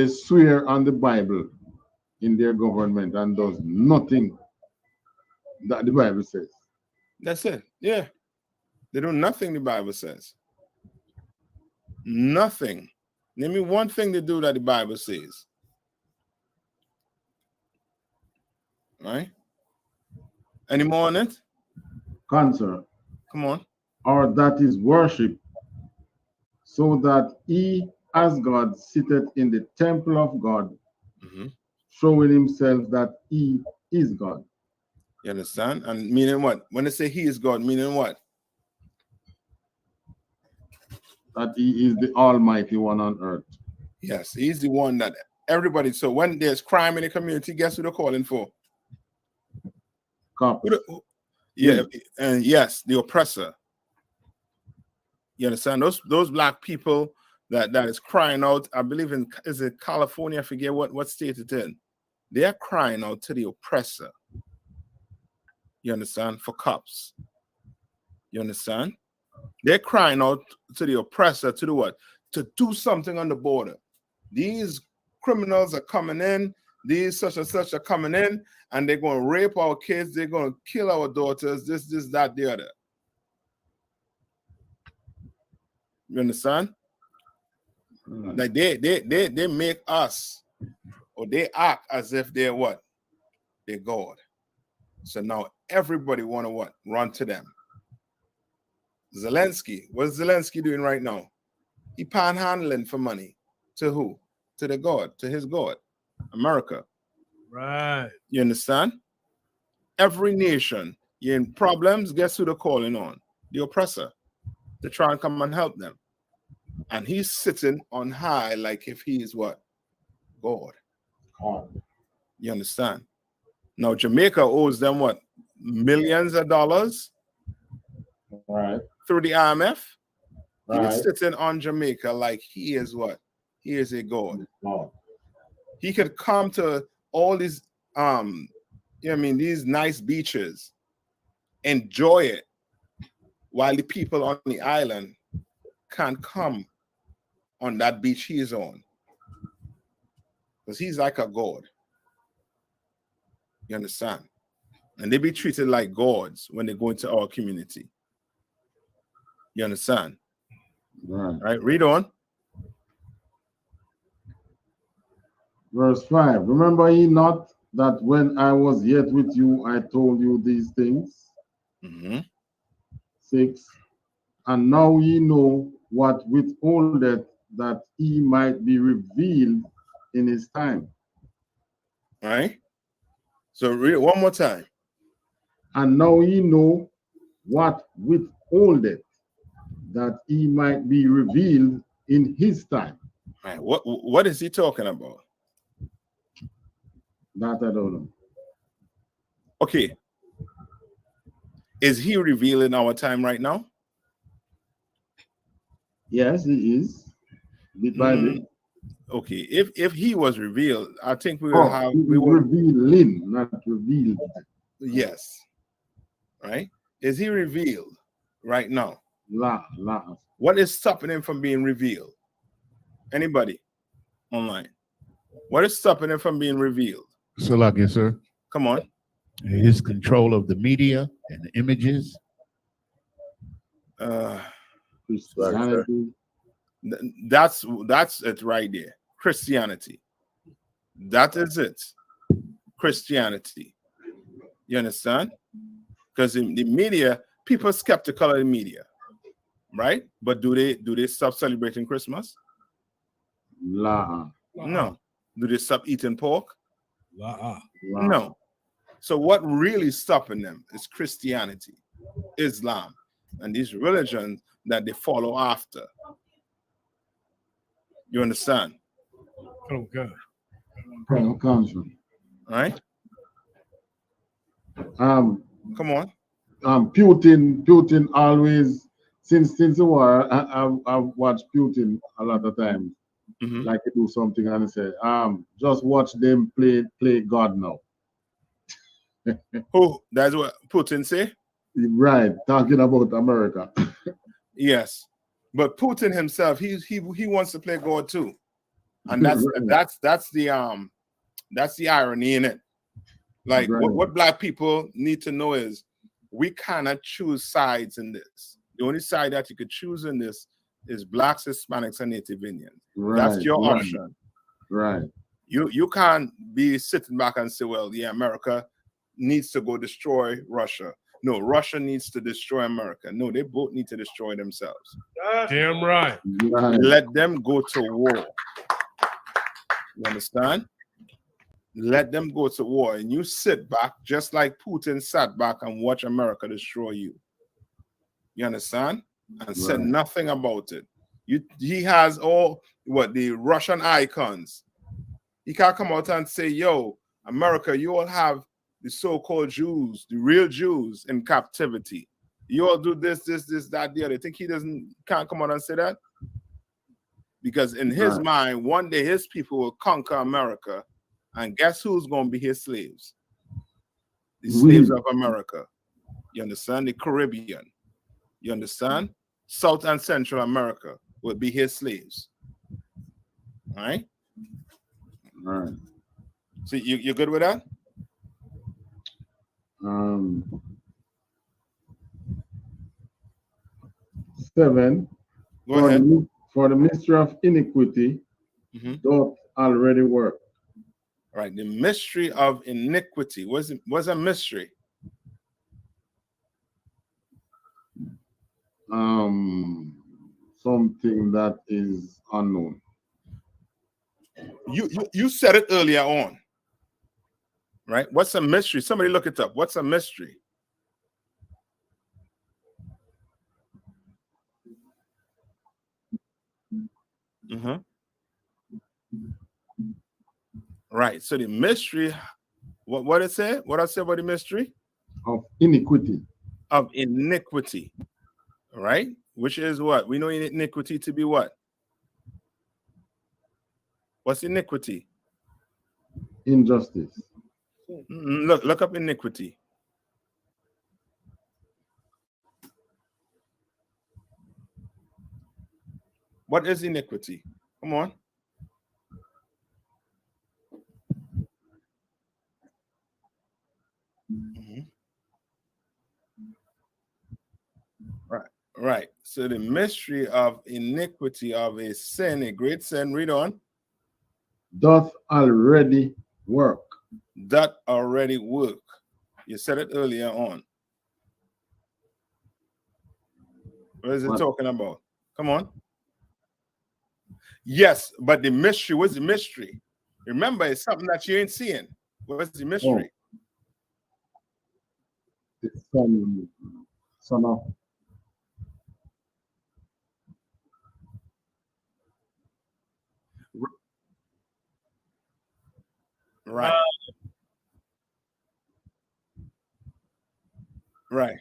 swear on the Bible in their government and does nothing that the Bible says. That's it. Yeah. They do nothing the Bible says. Nothing. Name me one thing they do that the Bible says. Right? Any more on it? Cancer. Come on. Or that is worship, so that he as God sitteth in the temple of God, showing himself that he is God. You understand? And meaning what? When they say he is God, meaning what? That he is the Almighty One on earth. Yes, he's the one that everybody. So when there's crime in the community, guess who they're calling for? Cop. Yeah, and yes, the oppressor. You understand? Those black people that is crying out. I believe is it California? I forget what state it's in. They are crying out to the oppressor. You understand? For cops. You understand? They're crying out to the oppressor to do what? To do something on the border. These criminals are coming in. These such and such are coming in, and they're going to rape our kids. They're going to kill our daughters. This, that, the other. You understand? Like they make us, or they act as if they're what? They're God. So now everybody want to what? Run to them. Zelensky, what's Zelensky doing right now? He panhandling for money. To who? To the God, to his God, America. Right. You understand? Every nation, you're in problems, guess who they're calling on? The oppressor. To try and come and help them. And he's sitting on high like if he is what? God. You understand? Now Jamaica owes them what? Millions of dollars? Right. Through the IMF? Right. He's sitting on Jamaica like he is what? He is a God. He could come to all these these nice beaches, enjoy it, while the people on the island can't come on that beach he is on. Because he's like a God. You understand? And they be treated like gods when they go into our community. You understand? Right? Read on. Verse 5. Remember ye not that when I was yet with you, I told you these things? 6. And now ye know what withholdeth, that he might be revealed in his time. Right? So read it one more time. And now ye know what withholdeth, that he might be revealed in his time. Right. What is he talking about? That I don't know. Okay. Is he revealing our time right now? Yes, he is. Bit by bit. Okay. If he was revealed, I think we will have revealing, not revealed. Yes. Right? Is he revealed right now? La. What is stopping him from being revealed? Anybody online? What is stopping it from being revealed? So like it, sir. Come on. His control of the media and the images. Christianity. That's it right there. Christianity. That is it. Christianity. You understand? Because in the media, people are skeptical of the media, right? But do they stop celebrating Christmas? La. No. Do they stop eating pork? La. No. So what really stopping them is Christianity, Islam, and these religions that they follow after. You understand? Oh God. Country. Right? Come on. Putin always since the war. I've watched Putin a lot of times. Like he do something and he say, just watch them play God now. Who? That's what Putin say? Right, talking about America. Yes, but Putin himself, he wants to play God too, and that's the irony in it. Like what black people need to know is we cannot choose sides in this. The only side that you could choose in this is blacks, Hispanics, and Native Indians. That's your option. Right. You can't be sitting back and say, well, yeah, America needs to go destroy Russia. No, Russia needs to destroy America. No, they both need to destroy themselves. Damn right. Let them go to war. You understand? Let them go to war, and you sit back just like Putin sat back and watch America destroy you. You understand? And said nothing about it. He has all the Russian icons. He can't come out and say, yo, America, you all have the so-called Jews, the real Jews in captivity. You all do this, that, the other. Think he can't come out and say that? Because in his mind, one day his people will conquer America, and guess who's going to be his slaves? The slaves of America. You understand? The Caribbean. You understand? South and Central America will be his slaves. All right? All right. So you good with that? Seven. Go ahead. For the mystery of iniquity, doth already work. All right. The mystery of iniquity. What's a mystery? Something that is unknown. You said it earlier on. Right? What's a mystery? Somebody look it up. What's a mystery? Right. So the mystery, what it say? What I say about the mystery? Of iniquity. Of iniquity. Right? Which is what? We know iniquity to be what? What's iniquity? Injustice. Look up iniquity. What is iniquity? Come on. Right. So the mystery of iniquity of a sin, a great sin, read on. Doth already work. That already work. You said it earlier on. What is it talking about? Come on. Yes, but the mystery, what's the mystery? Remember, it's something that you ain't seeing. What's the mystery? The son of Right. Right.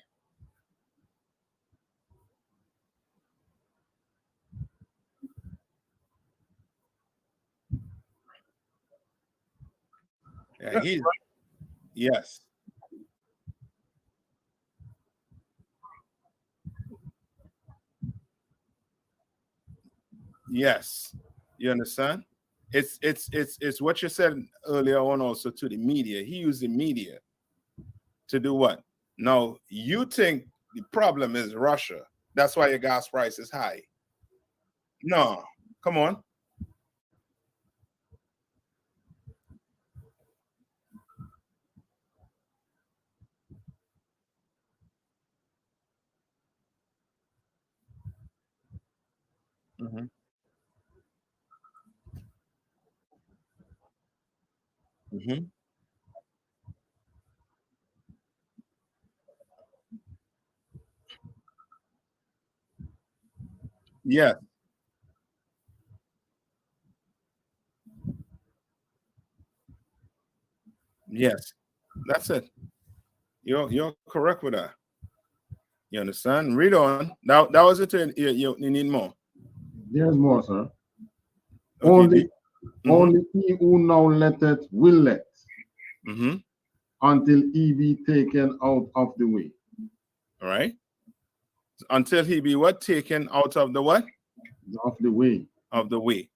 Yeah, yes. Yes. You understand? It's what you said earlier on also to the media. He used the media to do what? Now you think the problem is Russia. That's why your gas price is high. No, come on. Mm-hmm. Mm-hmm. Yeah. Yes. That's it. You're correct with that. You understand? Read on. That was it. You need more. There's more, sir. Okay. Only he who now letteth will let until he be taken out of the way. All right. Until he be what? Taken out of the what? Of the way. Of the way.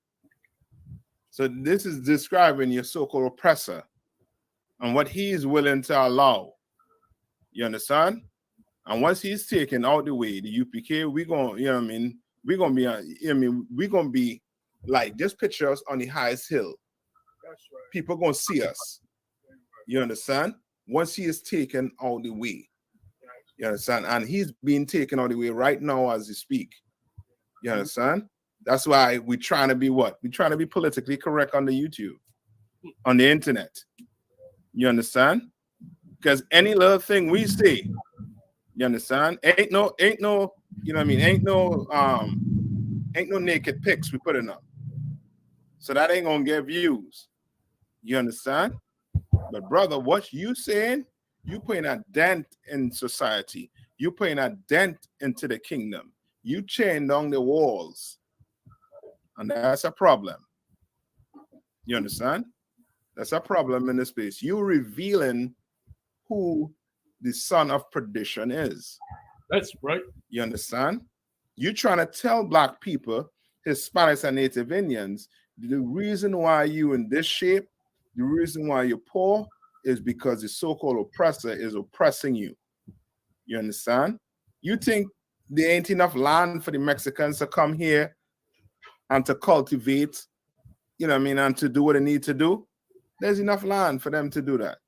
So this is describing your so-called oppressor and what he is willing to allow. You understand? And once he's taken out the way, the UPK, we're gonna, you know what I mean, we're gonna be we're gonna be like, just picture us on the highest hill. That's right. People gonna see us. You understand? Once he is taken out the way. You understand? And he's being taken out the way right now as we speak. You understand? That's why we're trying to be what? We're trying to be politically correct on the YouTube, on the internet. You understand? Because any little thing we say, you understand? Ain't no, you know what I mean? Ain't no naked pics we putting up. So that ain't gonna get views. You understand? But brother, what you saying, you putting a dent in society. You putting a dent into the kingdom. You chain down the walls. And that's a problem. You understand? That's a problem in this space. You revealing who the son of perdition is. That's right. You understand? You trying to tell black people, Hispanics and Native Indians, the reason why you in this shape, the reason why you're poor is because the so-called oppressor is oppressing you. You understand? You think there ain't enough land for the Mexicans to come here and to cultivate, you know what I mean, and to do what they need to do? There's enough land for them to do that.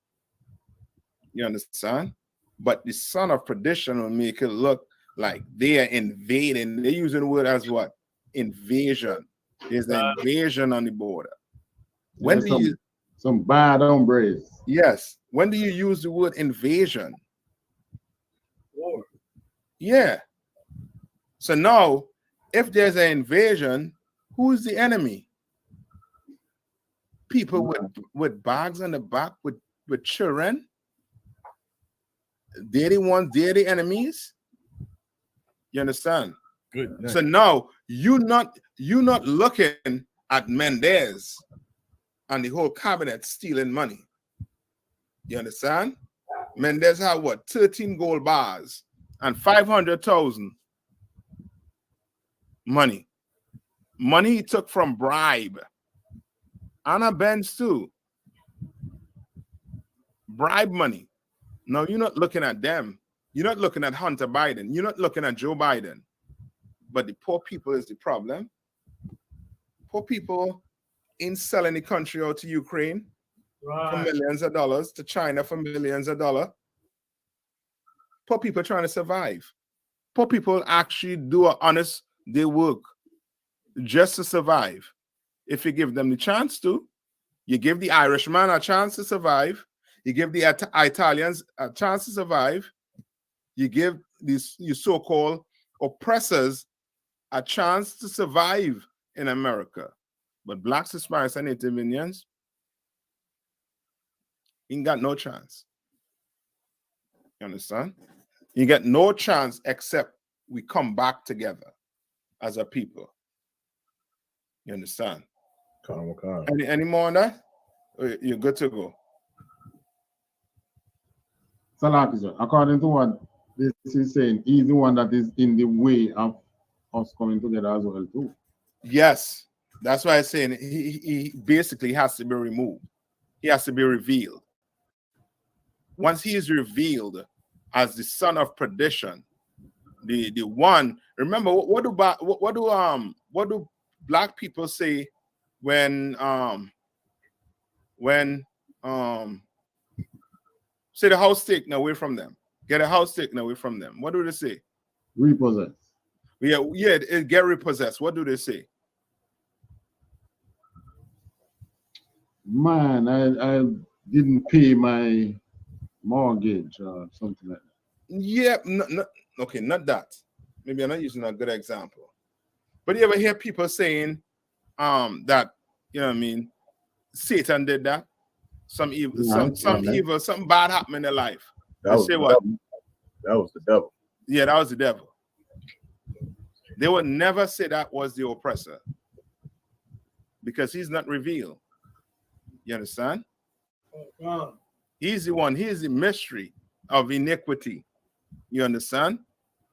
You understand? But the son of perdition will make it look like they are invading. They're using the word as what? Invasion. There's an invasion on the border. When do you... Some bad hombres. Yes. When do you use the word invasion? War. Yeah. So now, if there's an invasion, who's the enemy? People with bags on the back with children? They're the ones, they're the enemies. You understand? Good. So now you're not looking at Mendez and the whole cabinet stealing money. You understand? Mendez had what? 13 gold bars and 500,000 money. Money he took from bribe. Anna Benz too. Bribe money. No, you're not looking at them. You're not looking at Hunter Biden. You're not looking at Joe Biden. But the poor people is the problem. Poor people ain't selling the country out to Ukraine for millions of dollars, to China for millions of dollars. Poor people trying to survive. Poor people actually do an honest day work just to survive. If you give them the chance to, you give the Irishman a chance to survive. You give the Italians a chance to survive. You give these so-called oppressors a chance to survive in America. But blacks, Hispanics, and Native Indians ain't got no chance. You understand? You get no chance except we come back together as a people. You understand? Any more on that? You're good to go. Salaki, according to what this is saying, he's the one that is in the way of us coming together as well too. Yes. That's why I'm saying he basically has to be removed. He has to be revealed. Once he is revealed as the son of perdition, the one. Remember what do black people say when say the house taken away from them, get a house taken away from them? What do they say? Repossess. Yeah, it get repossessed. What do they say? Man, I didn't pay my mortgage or something like that. Yeah, okay, not that. Maybe I'm not using a good example. But you ever hear people saying that, you know what I mean, Satan did that? Some evil, something bad happened in their life. That They was say the what? devil. That was the devil. Yeah, that was the devil. They would never say that was the oppressor because he's not revealed. You understand? He's the one. He is the mystery of iniquity. You understand?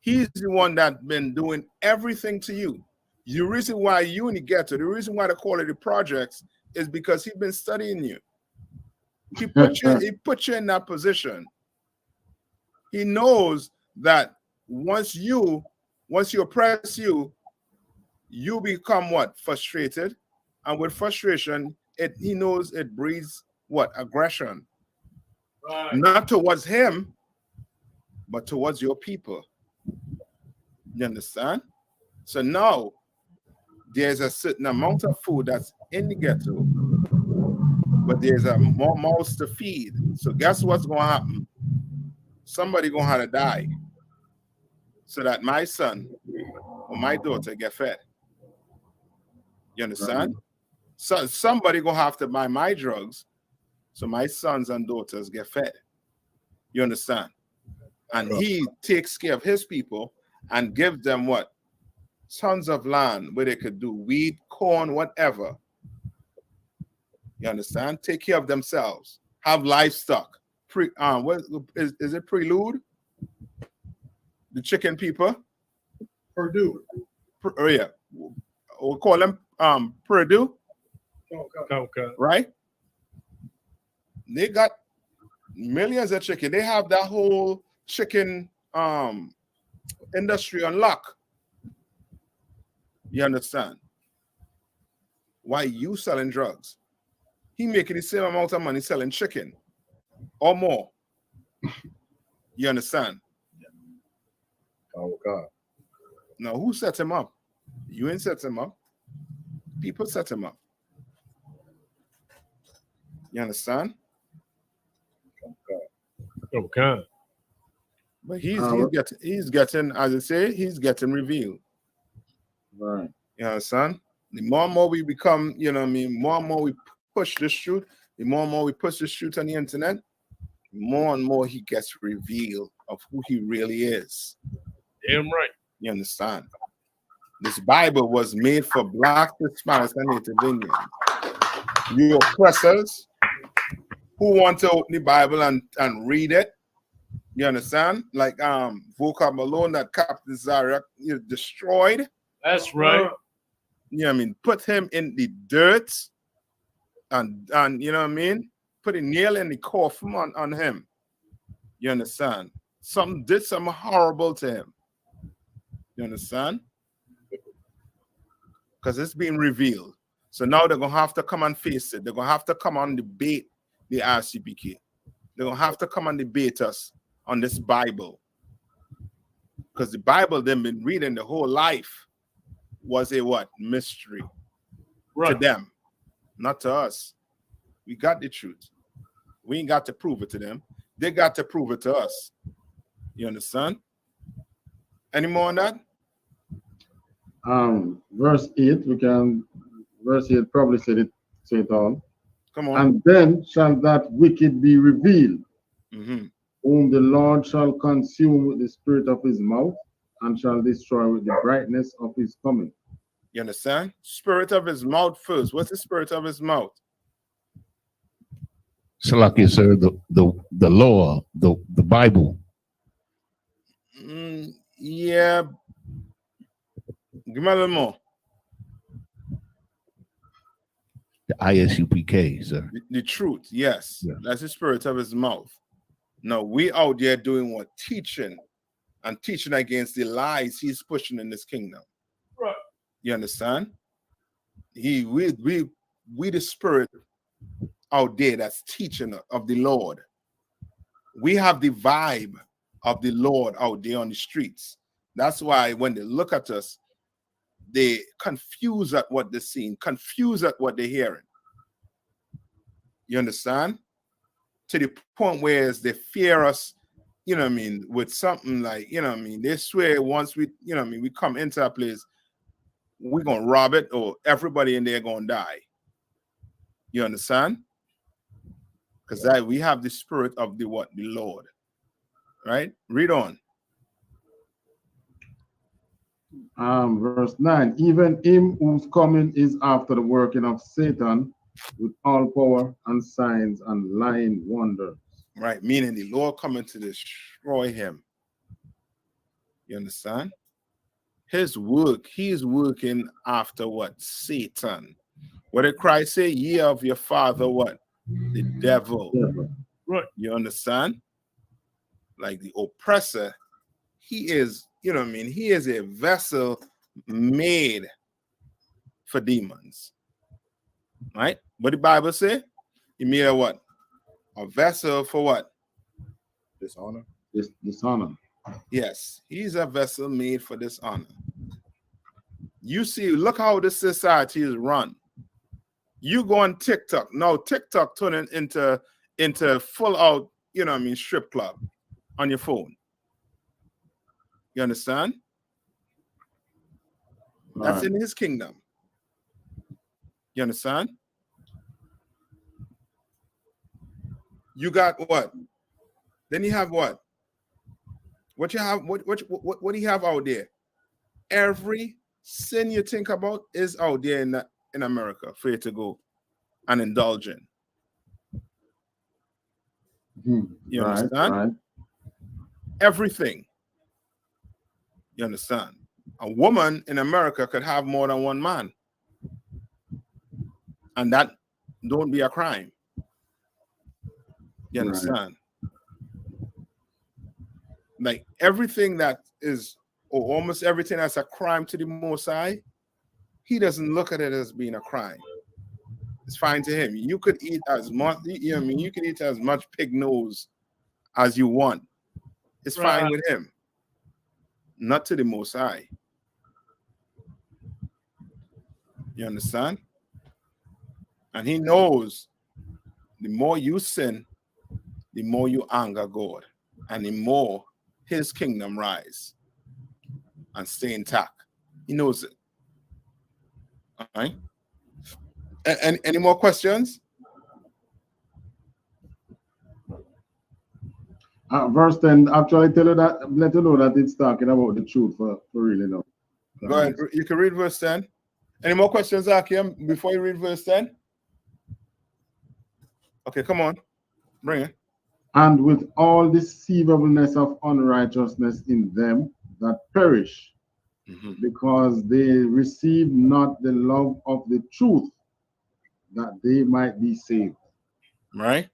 He's the one that's been doing everything to you. The reason why you in the ghetto, the reason why they call it the projects is because he's been studying you. He put you in that position. He knows that once he oppress you, you become what? Frustrated. And with frustration, he knows it breeds what? Aggression. Right. Not towards him, but towards your people. You understand? So now there's a certain amount of food that's in the ghetto, but there's a more mouths to feed. So guess what's going to happen? Somebody going to have to die so that my son or my daughter get fed. You understand? So somebody going to have to buy my drugs so my sons and daughters get fed. You understand? And he takes care of his people and gives them what? Tons of land where they could do wheat, corn, whatever. You understand? Take care of themselves. Have livestock. What is it? Prelude? The chicken people? Purdue. Yeah. We'll call them Purdue. Okay. Right? They got millions of chicken. They have that whole chicken industry on lock. You understand? Why you selling drugs? He making the same amount of money selling chicken or more. You understand? Oh God. Now who set him up? You ain't set him up. People set him up. You understand? Okay. But he's getting, as I say, he's getting revealed. Right. You understand? The more and more we become, you know what I mean, more and more we push this truth, the more and more we push this truth on the internet, more and more he gets revealed of who he really is. Damn right. You understand? This Bible was made for Black, Hispanics, and Native Indians. You oppressors who want to open the Bible and read it, you understand? Like Vocab Malone that Captain Zarak destroyed. That's right. You know what I mean? Put him in the dirt and you know what I mean? Put a nail in the coffin on him. You understand? Did something horrible to him. You understand? Because it's being revealed. So now they're going to have to come and face it. They're going to have to come and debate the I.S.U.P.K. They're going to have to come and debate us on this Bible. Because the Bible they've been reading the whole life was a what? Mystery. Right. To them, not to us. We got the truth. We ain't got to prove it to them. They got to prove it to us. You understand? Any more on that? Verse 8, verse 8 probably say it all. Come on. And then shall that wicked be revealed, whom the Lord shall consume with the spirit of his mouth, and shall destroy with the brightness of his coming. You understand? Spirit of his mouth first. What's the spirit of his mouth? Salaki, sir, the law, the Bible. Yeah. Give me a little more. The I.S.U.P.K, sir. The truth, yes. Yeah. That's the spirit of his mouth. Now we out there doing what? Teaching and teaching against the lies he's pushing in this kingdom. Right. You understand? We the spirit out there that's teaching of the Lord. We have the vibe of the Lord out there on the streets. That's why when they look at us, they confuse at what they're seeing, confuse at what they're hearing. You understand? To the point where they fear us, you know what I mean, with something like, you know what I mean, they swear once we, you know what I mean, we come into a place, we're going to rob it or everybody in there going to die. You understand? Because that we have the spirit of the what? The Lord. Right? Read on. Verse 9, even him whose coming is after the working of Satan with all power and signs and lying wonders. Right, meaning the Lord coming to destroy him. You understand? His work, he's working after what? Satan. What did Christ say? Ye of your father what? The devil. Right. You understand? Like the oppressor, he is, you know what I mean? He is a vessel made for demons. Right? What the Bible say? He made a what? A vessel for what? Dishonor. Dishonor. Yes, he's a vessel made for dishonor. You see, look how this society is run. You go on TikTok. Now TikTok turning into full out, you know what I mean, strip club on your phone. You understand? That's in his kingdom. You understand? You got what? Then you have what? What you have? What do you have out there? Every sin you think about is out there in America for you to go and indulge in. You understand? Right. Everything. You understand? A woman in America could have more than one man. And that don't be a crime. You understand? Like everything that is, or almost everything that's a crime to the Most High, he doesn't look at it as being a crime. It's fine to him. You could eat as much, you know what I mean? You can eat as much pig nose as you want. It's fine with him. Not to the Most High. You understand? And he knows the more you sin, the more you anger God, and the more his kingdom rise and stay intact. He knows it. All right. And any more questions? Verse 10 actually tell you that, let you know that it's talking about the truth for really now. Go ahead. You can read verse 10. Any more questions, Akim, before you read verse 10? Okay, come on. Bring it. And with all deceivableness of unrighteousness in them that perish, because they receive not the love of the truth, that they might be saved. Right?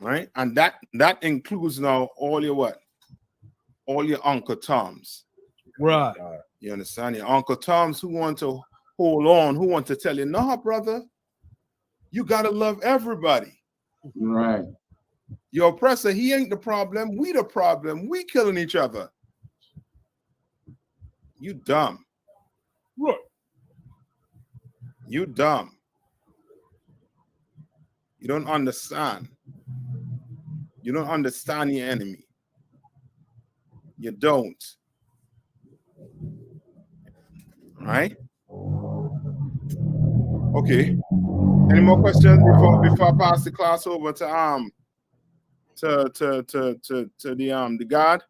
Right? And that includes now all your what? All your Uncle Toms. Right. You understand? Your Uncle Toms who want to hold on, who want to tell you, no, brother, you got to love everybody. Right. Your oppressor, he ain't the problem. We the problem. We killing each other. You dumb. Right. You dumb. You don't understand. You don't understand your enemy. You don't. All right? Okay. Any more questions before I pass the class over to the God?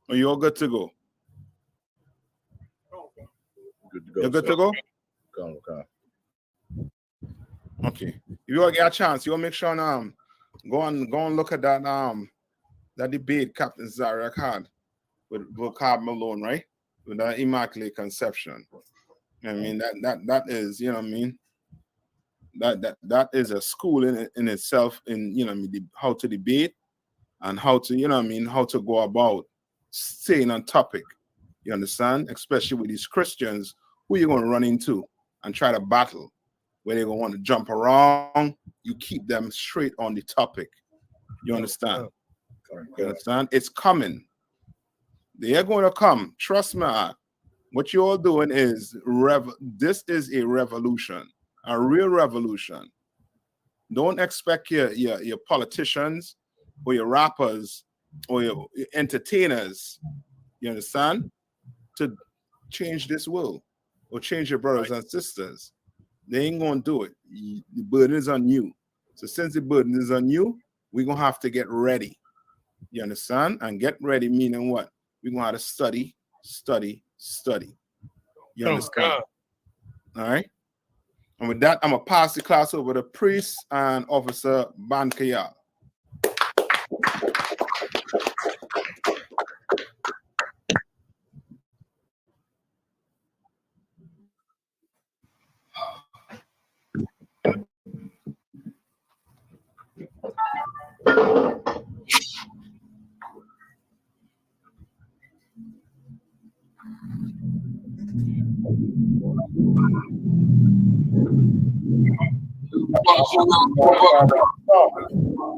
Are you all good to go? Good to go. You're good to go? Okay. Okay. If you all get a chance, you will make sure go and look at that debate Captain Zarek had with Vocab Malone, right? With that Immaculate Conception. I mean that is, you know what I mean, that is a school in itself, in, you know what I mean, how to debate and how to, you know what I mean, how to go about staying on topic. You understand? Especially with these Christians who you're going to run into and try to battle, where they're going to want to jump around. You keep them straight on the topic. You understand? You understand? It's coming. They are going to come. Trust me. What you're all doing is this is a revolution, a real revolution. Don't expect your politicians or your rappers or your entertainers, you understand, to change this world or change your brothers and sisters. They ain't gonna do it. The burden is on you. So since the burden is on you, we're gonna have to get ready. You understand? And get ready meaning what? We're gonna have to study, study, study. You understand? All right. And with that, I'm gonna pass the class over to Priest and Officer Bankaya.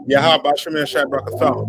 Yaha Bashim and Shai Brakatham.